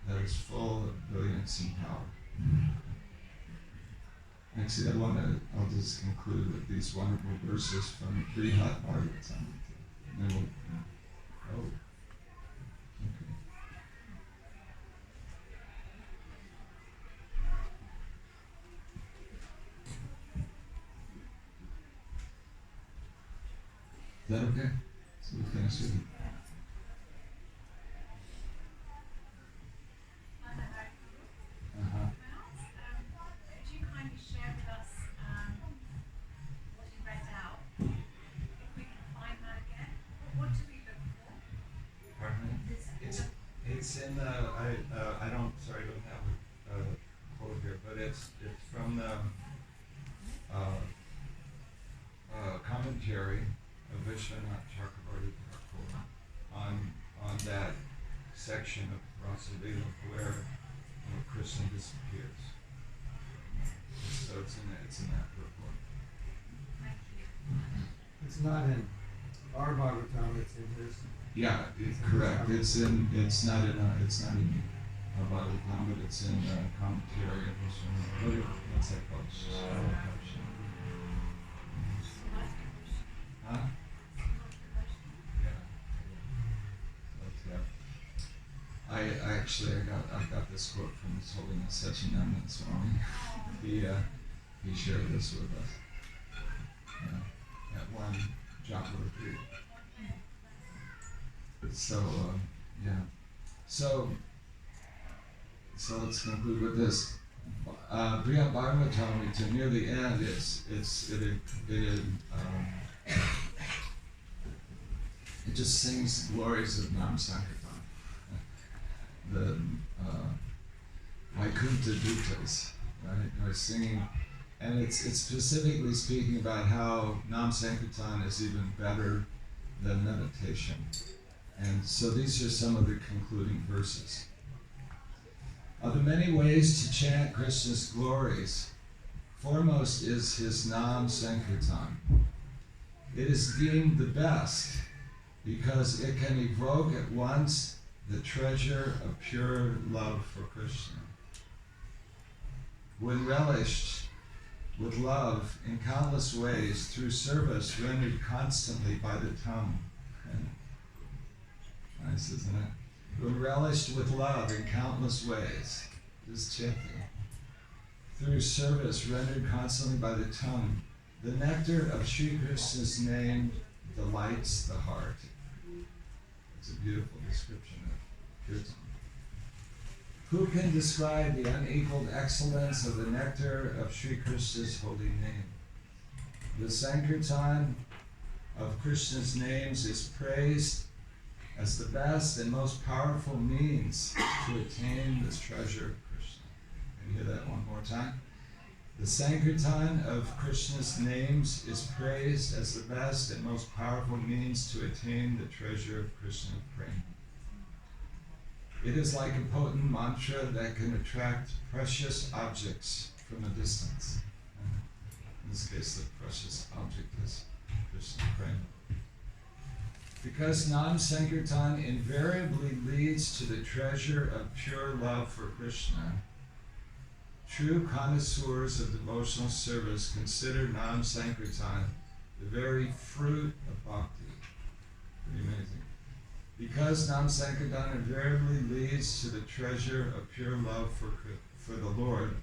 [SPEAKER 1] that is full of brilliance and power. Actually, I'll just conclude with these wonderful verses from Brihat Bhagavatam. And then we'll, okay. Is that okay? So we finish it.
[SPEAKER 4] Could you kindly share with us what you read out? If we can find that again. What do we look for?
[SPEAKER 1] Pardon me? It's in the I don't have a quote here, but it's from the commentary of Vishwanath Chakravarti on that section of Rasalila where Krishna disappears. So it's in that report.
[SPEAKER 4] Thank you.
[SPEAKER 5] It's not in our Bhagavatam, it's in his.
[SPEAKER 1] Yeah, correct. It's not in our Bhagavatam, but it's in the commentary of Vishwanath. What's that called? Huh? I got this quote from His Holiness Ananda Swami. He shared this with us at one japa retreat. So So let's conclude with this. Brihat Bhagavatam, near the end, it just sings glories of Nam Sankirtan. The Vaikuntha Dutas, right, are singing, and it's specifically speaking about how Nam Sankirtan is even better than meditation. And so these are some of the concluding verses. Of the many ways to chant Krishna's glories, foremost is his Nam Sankirtan. It is deemed the best because it can evoke at once the treasure of pure love for Krishna. When relished with love in countless ways through service rendered constantly by the tongue. Nice, isn't it? When relished with love in countless ways, just chanting, through service rendered constantly by the tongue, the nectar of Sri Krishna's name delights the heart. It's a beautiful description of kirtan. Who can describe the unequaled excellence of the nectar of Sri Krishna's holy name? The Sankirtan of Krishna's names is praised as the best and most powerful means to attain this treasure of Krishna. Can you hear that one more time? The Sankirtan of Krishna's names is praised as the best and most powerful means to attain the treasure of Krishna prema. It is like a potent mantra that can attract precious objects from a distance. In this case, the precious object is Krishna prema. Because Nam Sankirtan invariably leads to the treasure of pure love for Krishna, true connoisseurs of devotional service consider Nam Sankirtan the very fruit of bhakti. Pretty amazing. Because Nam Sankirtan invariably leads to the treasure of pure love for the Lord,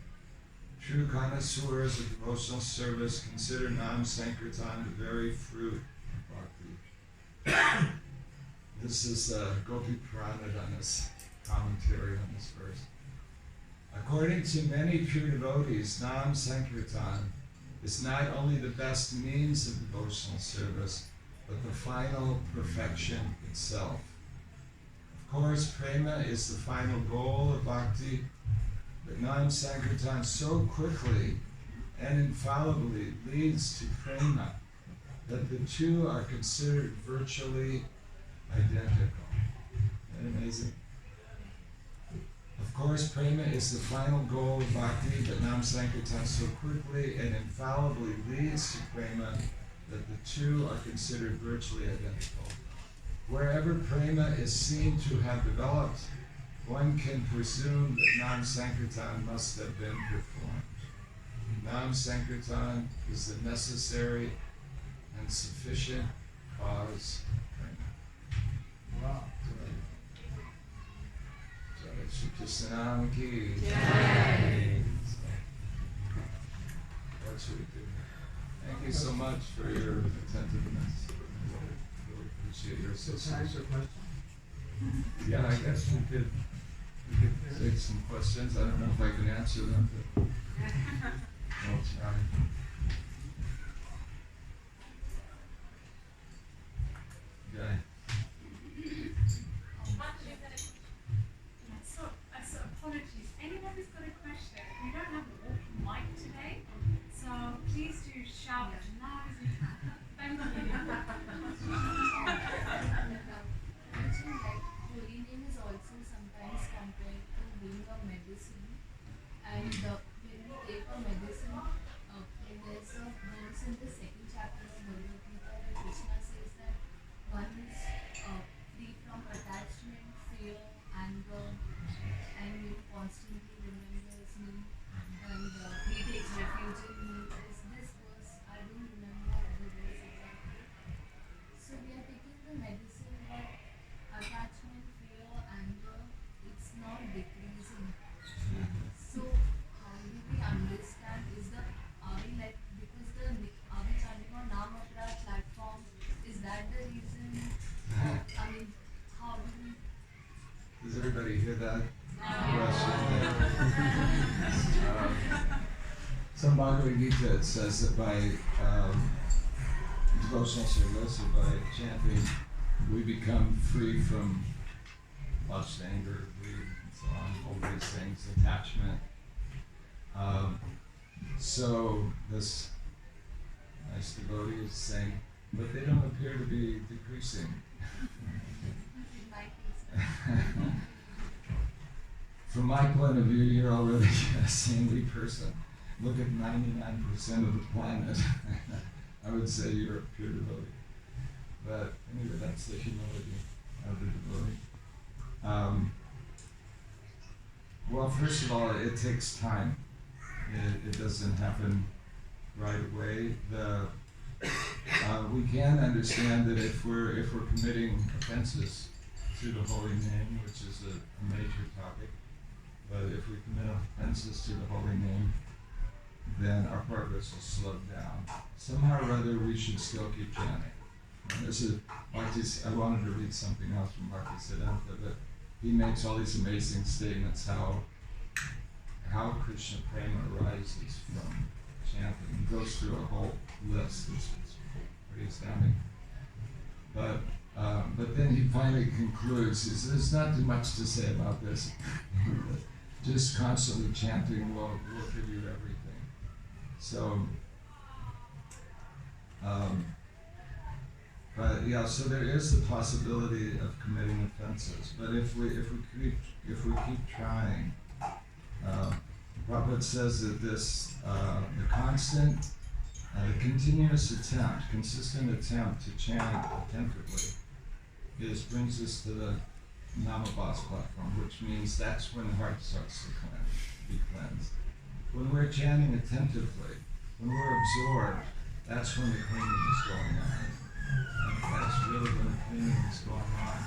[SPEAKER 1] true connoisseurs of devotional service consider Nam Sankirtan the very fruit of bhakti. This is Gopi Puranada's commentary on this verse. According to many pure devotees, Nam Sankirtan is not only the best means of devotional service, but the final perfection itself. Of course, prema is the final goal of bhakti, but Nam Sankirtan so quickly and infallibly leads to prema that the two are considered virtually identical. Isn't that amazing? Of course, prema is the final goal of bhakti, but Nam Sankirtan so quickly and infallibly leads to prema that the two are considered virtually identical. Wherever prema is seen to have developed, one can presume that Nam Sankirtan must have been performed. Nam Sankirtan is the necessary and sufficient cause of prema.
[SPEAKER 5] Wow.
[SPEAKER 1] Jai Shri Krishna ki
[SPEAKER 2] Jai.
[SPEAKER 1] What should we do? Thank you so much for your attentiveness. Really appreciate your
[SPEAKER 5] So can I
[SPEAKER 1] assistance.
[SPEAKER 5] ask a question?
[SPEAKER 1] Yeah, I guess we could take some questions. I don't know if I can answer them, but I'll try. Okay.
[SPEAKER 4] So apologies. Anyone who's got a question, we don't have a walking mic today, so please do shout as loud as you can. Thank you.
[SPEAKER 6] Mentioned like holy name is also sometimes compared to being a medicine, and when we take a medicine, there's a verse in the second chapter of Bhagavad Gita where Krishna says that one is free from attachment, fear, anger, and you constantly remembers me, and he takes refuge in me. Is this verse? I don't remember the verse exactly. So we are taking the medicine, but attachment, fear, anger, it's not decreasing. So how do we understand? Are we like, because are we chanting on Nam Apara platform? Is that the reason? I mean, how do we?
[SPEAKER 1] Does everybody hear that question? Some Bhagavad Gita it says that by devotional service or by chanting, we become free from lust, anger, greed, and so on, all these things, attachment. So this nice devotee is saying, but they don't appear to be decreasing. From my point of view, you're already a saintly person. Look at 99% of the planet. I would say you're a pure devotee. But anyway, that's the humility of the devotee. Well, first of all, it takes time. It doesn't happen right away. We can understand that if we're committing offenses to the holy name, which is a major topic, but if we commit offenses to the holy name, then our progress will slow down. Somehow or other, we should still keep chanting. And this is I wanted to read something else from Bhaktivedanta, but he makes all these amazing statements how Krishna prema arises from chanting. He goes through a whole list. It's pretty astounding. But then he finally concludes, he says, there's not too much to say about this. Just constantly chanting will give you everything. So, but yeah, so there is the possibility of committing offenses. But if we keep trying, Prabhupada says that this the constant, the continuous attempt, consistent attempt to chant attentively, brings us to the Namabhas platform, which means that's when the heart starts to be cleansed. When we're chanting attentively, when we're absorbed, that's when the cleaning is going on. And that's really when the cleaning is going on.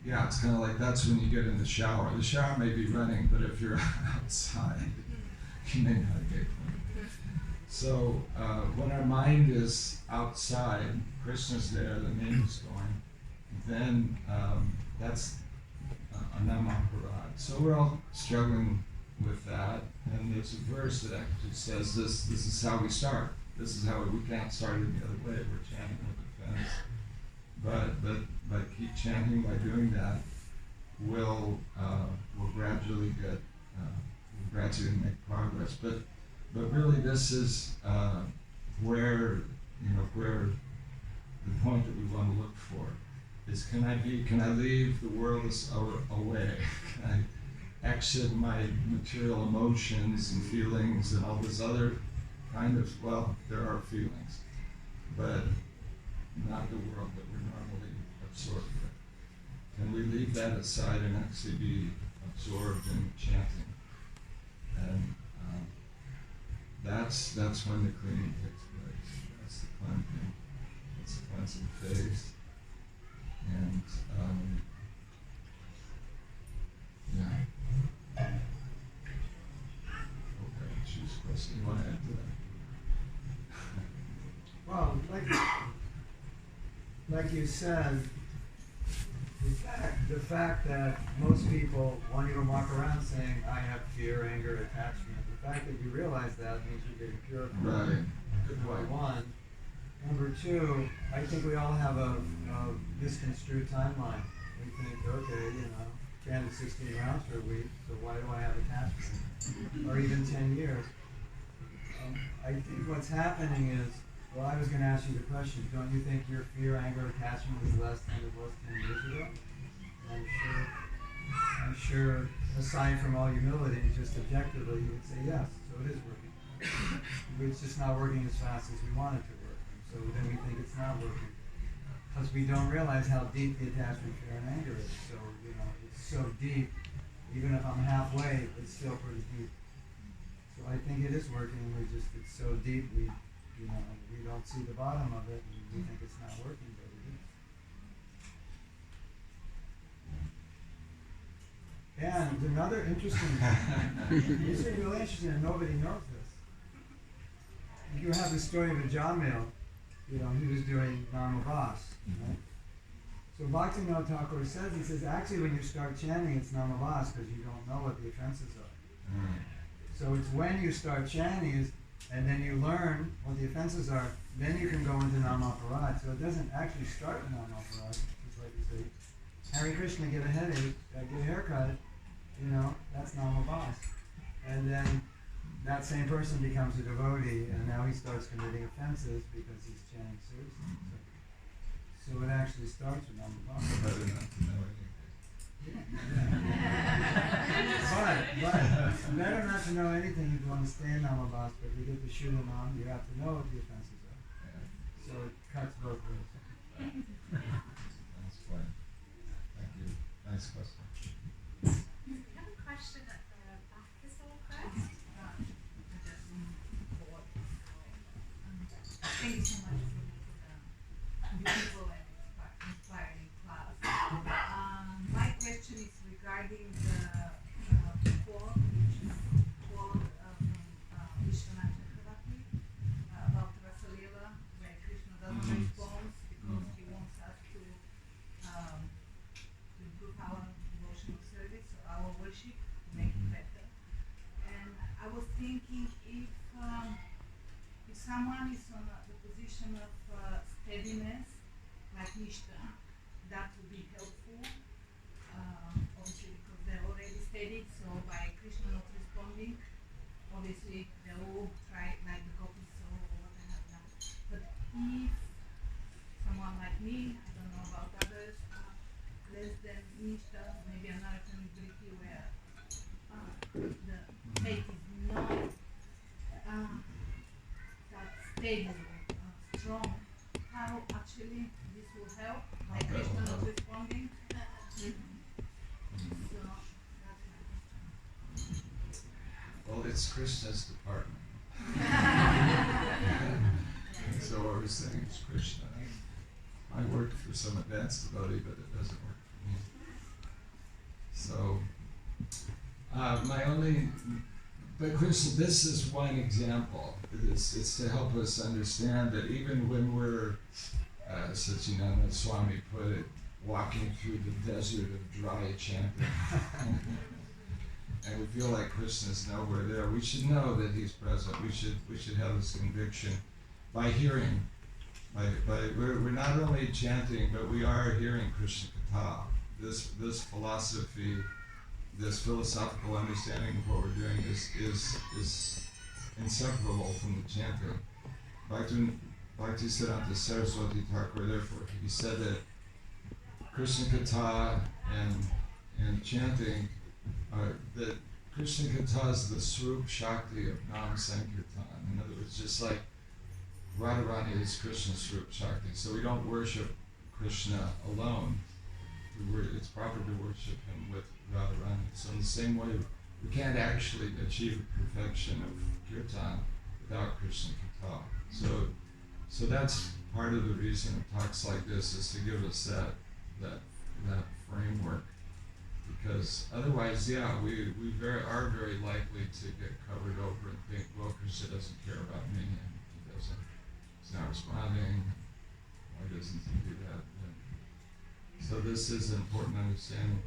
[SPEAKER 1] Yeah, it's kind of like that's when you get in the shower. The shower may be running, but if you're outside, you may not get clean. So when our mind is outside, Krishna's there, the name is going, then that's Anamaharad. So we're all struggling with that, and there's a verse that actually says this is how we start. This is how we can't start it the other way. We're chanting with offense. But keep chanting. By doing that, we'll gradually make progress. But really, this is where the point that we want to look for is: can I leave the world away? Can I exit my material emotions and feelings and all this other kind of, well, there are feelings, but not the world that we're normally absorbed with. Can we leave that aside and actually be absorbed in chanting? And that's when the cleaning takes place. That's the cleansing. That's the cleansing phase. And yeah. Okay, choose a question. You want to add to that?
[SPEAKER 5] Well, like you said, the fact that most people won't even walk around saying, I have fear, anger, attachment. The fact that you realize that means you're getting purified.
[SPEAKER 1] Right. Good
[SPEAKER 5] Number
[SPEAKER 1] point.
[SPEAKER 5] one. Number two, I think we all have a misconstrued timeline. We think, okay, chanted 16 rounds for a week, so why do I have attachment? Or even 10 years. I think what's happening is, well, I was going to ask you the question, don't you think your fear, anger, attachment is less than it was 10 years ago? And I'm sure, aside from all humility, just objectively, you would say yes, so it is working. It's just not working as fast as we want it to work. So then we think it's not working. Plus we don't realize how deep the attachment, fear, and anger is. So, it's so deep, even if I'm halfway, it's still pretty deep. So I think it is working, it's so deep, we don't see the bottom of it, and we think it's not working, but it is. And another interesting, this is really interesting, and nobody knows this. You have the story of a Jamil, he was doing Namabhas, right? So Bhaktivinoda Thakur says, actually when you start chanting, it's Namabhas because you don't know what the offenses are. So it's when you start chanting and then you learn what the offenses are, then you can go into Namaparad. So it doesn't actually start with Namaparad. It's like you say, Hare Krishna, get a headache, get a haircut, that's Namabas. And then that same person becomes a devotee, and now he starts committing offenses because he's chanting seriously. So it actually starts with Namabas.
[SPEAKER 1] Better not to know anything.
[SPEAKER 5] But better not to know anything if you want to stay in Namabas, but you get to shoot him on, you have to know what the offenses are. So it cuts both ways.
[SPEAKER 1] That's fine. Thank you. Nice question.
[SPEAKER 4] We have a question at the back as well first.
[SPEAKER 7] Thank you so much for making the beautiful and inspiring class. My question is regarding the quote, which is quote from Vishwanath Chakravarti about Rasalila, where Krishna doesn't respond because he wants us to improve our devotional service or our worship, to make it better. And I was thinking if someone is on the position of steadiness, like Nishta, that would be helpful, obviously because they're already steady, so by Krishna not responding, obviously they will try like the gopis or what they have done. But if someone like me, I don't know about others, less than Nishta, maybe another ability where the faith is not that steady, strong, how actually this will help, like Krishna not responding. So that's my question.
[SPEAKER 1] Well, it's Krishna's department. So what we're saying is Krishna. I work for some advanced devotee, but it doesn't work for me. So, but Krishna, this is one example. It's to help us understand that even when we're, Satyananda Swami put it, walking through the desert of dry chanting, and we feel like Krishna's nowhere there, we should know that he's present. We should have this conviction by hearing. We're not only chanting, but we are hearing Krishna Katha. This philosophy, this philosophical understanding of what we're doing is inseparable from the chanting. Bhaktisiddhanta Saraswati Thakur, therefore, he said that Krishna Katha and chanting, that Krishna Katha is the Swarup Shakti of Nam Sankirtan. In other words, just like Radharani is Krishna's Swarup Shakti. So we don't worship Krishna alone. It's proper to worship him with Radharani. So in the same way, we can't actually achieve perfection of Kirtan without Krishna Katha. So that's part of the reason of talks like this, is to give us that framework. Because otherwise, we are very likely to get covered over and think, well, Krishna doesn't care about me, and he's not responding. Why doesn't he do that? So this is an important understanding.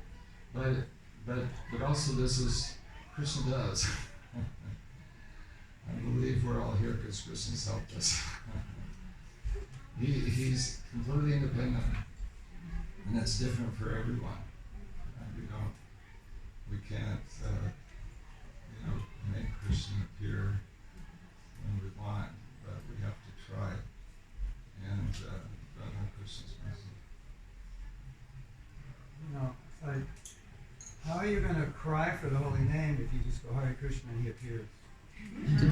[SPEAKER 1] But also this is, Krishna does. I believe we're all here because Krishna's helped us. He's completely independent, and that's different for everyone. We can't, make Krishna appear when we want, but we have to try and God have Krishna's mercy.
[SPEAKER 5] It's like, how are you going to cry for the holy name if you just go Hare Krishna and he appears?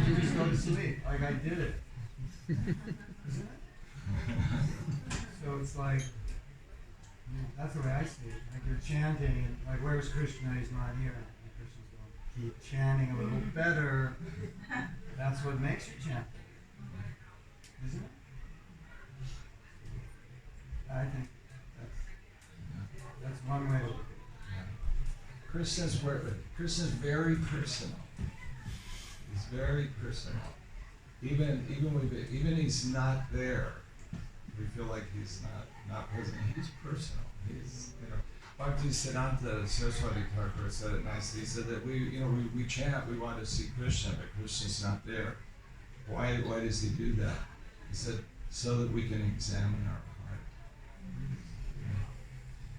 [SPEAKER 5] You just go to sleep, like I did it. Isn't it? So it's like, that's the way I see it. Like you're chanting, and like, where's Krishna? He's not here. And Krishna's going, keep chanting a little better. That's what makes you chant. Isn't it? I think that's one way to look at it.
[SPEAKER 1] Krishna's very personal. He's very personal. Even he's not there, we feel like he's not present. He's personal. Bhaktivedanta Saraswati Thakur said it nicely. He said that we chant, we want to see Krishna, but Krishna's not there. Why does he do that? He said, so that we can examine our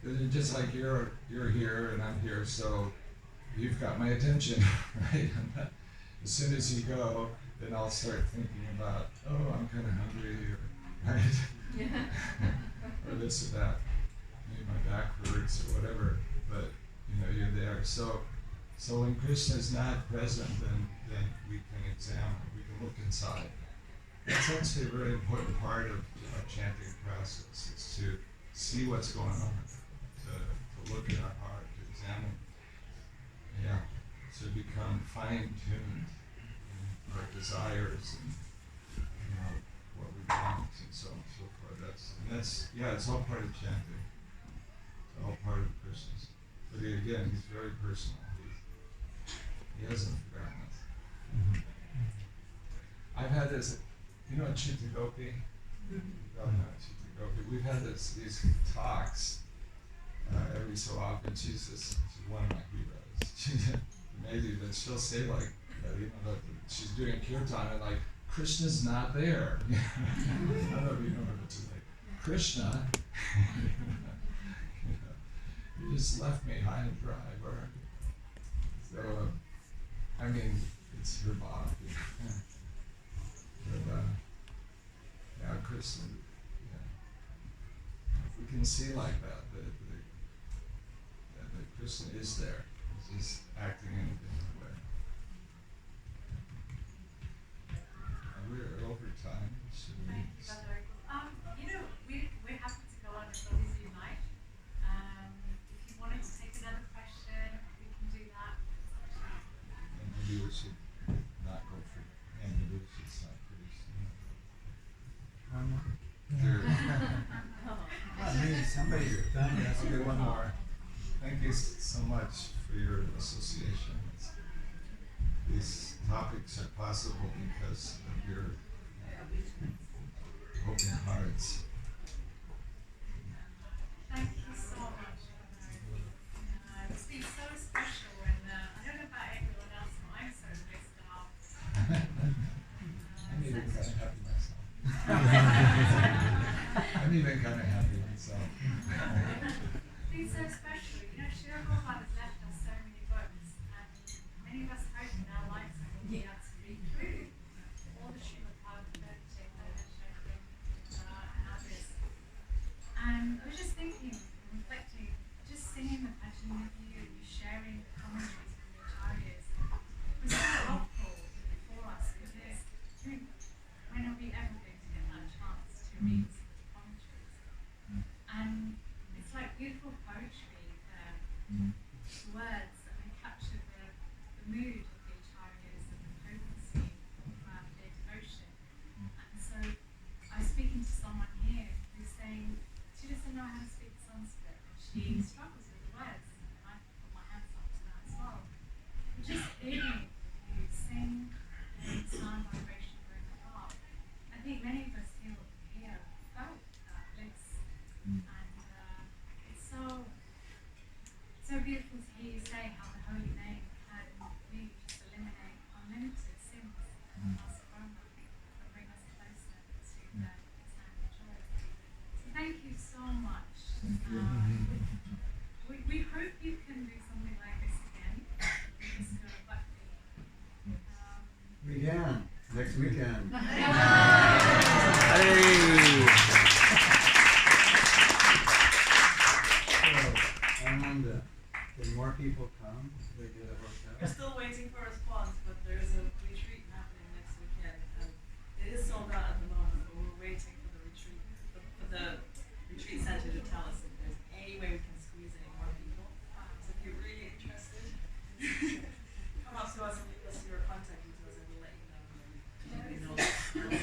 [SPEAKER 1] heart. Just like you're here and I'm here, so you've got my attention, right? As soon as you go, then I'll start thinking about, oh, I'm kind of hungry, right? Or this or that. Maybe my back hurts or whatever, but you're there. So when Krishna is not present, then we can examine, we can look inside. That's actually a very important part of our chanting process, is to see what's going on, to look at our heart, to examine, to become fine-tuned in our desires and what we want and so on and so forth. That's it's all part of chanting. It's all part of Krishna's. But again, he's very personal. He hasn't forgotten us. I've had this, Chitta Gopi? Chitta. We've had these talks every so often. She's one of my heroes. She's amazing, but she'll say like, that she's doing kirtan and like, Krishna's not there. I don't know if you know her, but she's like, Krishna, you just left me high and dry. So, it's her Bob. But, Krishna, if we can see like that Krishna is there, he's just acting in a different way. We're over time. Should we?
[SPEAKER 4] That's very cool. We're happy to go on as long as you like. If you wanted to take another question, we can do that.
[SPEAKER 1] Maybe we should not go for maybe we should stop pretty soon.
[SPEAKER 5] Somebody's done. That's
[SPEAKER 1] Okay, one more. Thank you so much for your association. These topics are possible because of your open hearts.
[SPEAKER 4] Thank you so much. It's been so special, and I don't know about everyone else, but I'm so blessed out.
[SPEAKER 1] I'm even kind of happy myself. I'm even kind of happy myself.
[SPEAKER 4] It's so special. Srila Prabhupada has left us so many books, and many of us hope in our lives that we'll be able to read through all the Srila Prabhupada, and others. And I was just thinking, reflecting, just singing the bhajan with you, sharing the commentaries from the Acaryas, was so helpful for us, because when are we ever going to get that chance to read some of the commentaries? And it's like beautiful poetry, words that can capture the mood of the Acaryas and the potency of their devotion. And so I was speaking to someone here who's saying she doesn't know how to speak Sanskrit, and she struggles with the words, and I put my hands up to that as well. But just hearing you sing and sound vibration very well, I think many of us felt that bliss, and it's so beautiful to hear you say how the holy name can really just eliminate unlimited sins and us from and bring us closer to the eternal joy. So thank you so much. We hope you can do something like this again.
[SPEAKER 5] We can. Next weekend. Ananda, can more people come? They get a hotel.
[SPEAKER 8] We're still waiting for a response, but there is a retreat happening next weekend. It is sold out at the moment, but we're waiting for the retreat center to tell us if there's any way we can squeeze any more people. So if you're really interested, come up to us and leave us your contact details, and we'll let you know.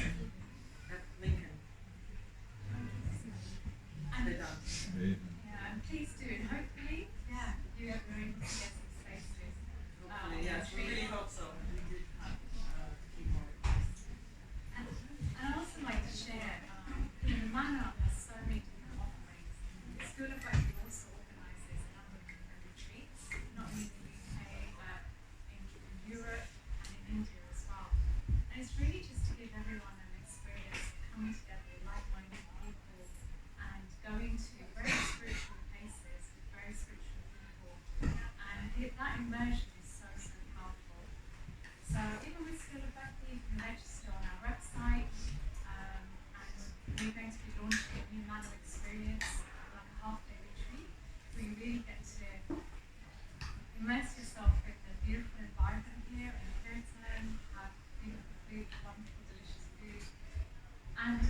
[SPEAKER 4] and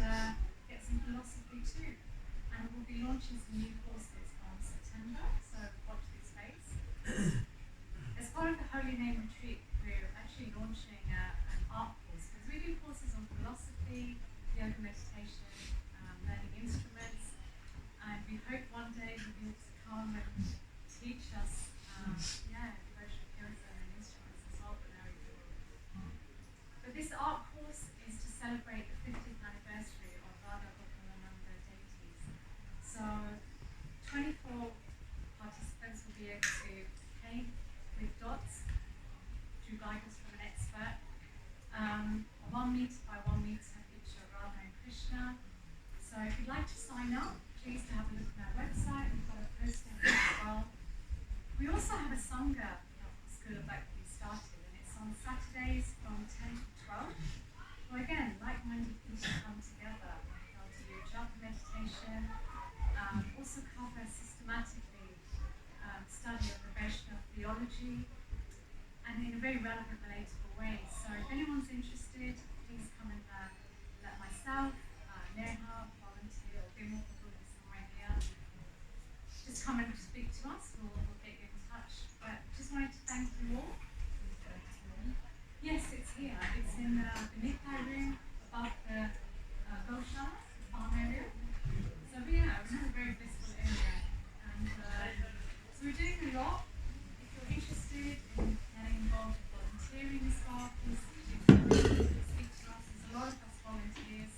[SPEAKER 4] get some philosophy too. And we'll be launching some new courses from September, so watch this space. As part of the Holy Name Retreat, we're actually launching an art course, because we do courses on philosophy, yoga meditation, learning instruments, and we hope one day you'll be able to come and teach us, devotional kirtan and instruments as well, but now we do. But this art course is to celebrate the 50th anniversary of Radha Ananda Devotees. So 24 participants will be able to paint with dots through guidance from an expert. A 1 meter by 1 meter picture of Radha and Krishna. So if you'd like to sign up, please have a look at our website. We've got a poster as well. We also have a Sangha School of Bhakti started, and it's on Saturdays from 10 to 12. Well, again, like-minded people come together. They'll do japa meditation, also cover systematically study of professional theology, and in a very relevant, relatable way. So if anyone's interested, please come and let myself, Neha, volunteer, or Bimal, who is somewhere here. Just come and speak to us, we'll get you in touch. But just wanted to thank you all. Yes, it's here. It's in the Nikkei room above the Goshala, the farm area. So we have a very blissful area. And so we're doing a lot. If you're interested in getting involved with volunteering as well, please speak to us. There's a lot of us volunteers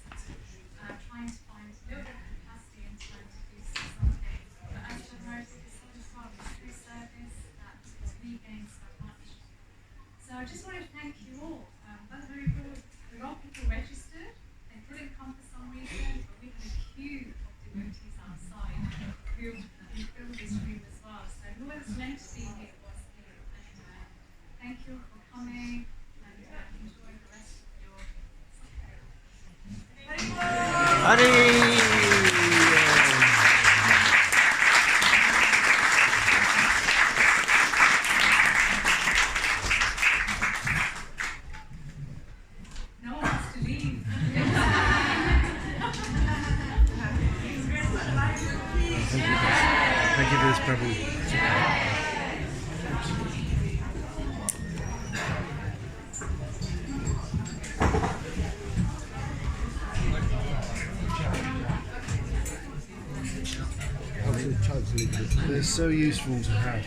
[SPEAKER 4] trying to find a little bit of capacity and time to do something. But as you heard, this is well, it's through service that we gain so much. So I just wanted to thank you all. That's very good. A lot of people registered. They couldn't come for some reason, but we had a queue of devotees outside who filled this room as well. So whoever's meant to be here was here. And thank you for coming, and enjoy the rest of your Sunday. No one wants to leave.
[SPEAKER 9] Thank you for this, Prabhu. They're so useful to have.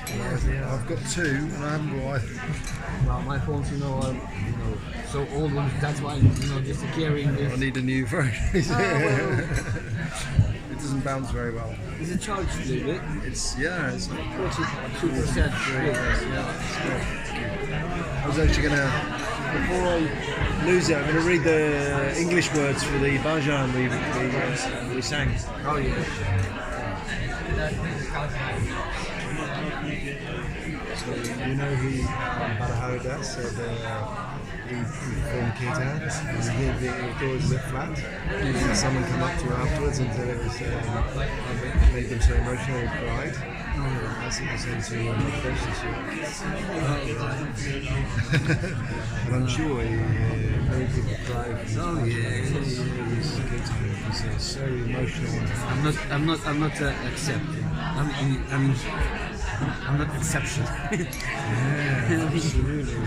[SPEAKER 9] I've got two, and I haven't got either.
[SPEAKER 2] Well, my phones, are so old ones. That's why, just carrying this.
[SPEAKER 9] I need a new phone. It doesn't bounce very well.
[SPEAKER 2] Is it charged a little bit?
[SPEAKER 9] It's
[SPEAKER 2] 42%.
[SPEAKER 9] Yeah, it's great. I was actually gonna, before I lose it, I'm gonna read the English words for the bhajan we sang.
[SPEAKER 2] Oh yeah.
[SPEAKER 9] So you know who Bada Haridas, he performed kirtan, and the door was a bit flat. And someone came up to you afterwards and said it was made them so emotional they cried. That's what they said to and I'm sure many people cry.
[SPEAKER 2] Oh yeah.
[SPEAKER 9] Because they're so emotional.
[SPEAKER 2] I'm not accepting. I'm not exceptional.
[SPEAKER 9] Yeah, absolutely.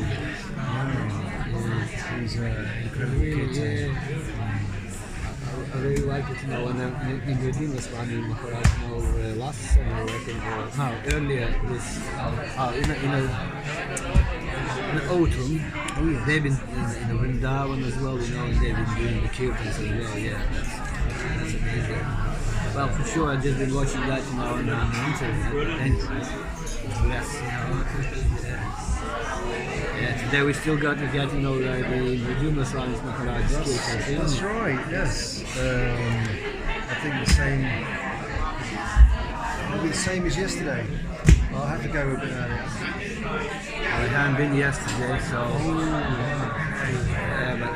[SPEAKER 9] He's incredibly good.
[SPEAKER 2] I really like it, when in Vidhi, Swami Maharaj, last summer, I think, earlier this, in autumn, they've been in Vrindavan as well, and they've been doing the kirtans as well, that's amazing. Well, for sure, I've just been watching that, on the internet, and yeah, today we still got to get, the Juma Swami Maharaj's kirtans.
[SPEAKER 9] That's right, yes. I think the same, it'll be the same as yesterday. I'll have to go a bit earlier.
[SPEAKER 2] I haven't been yesterday, so, but,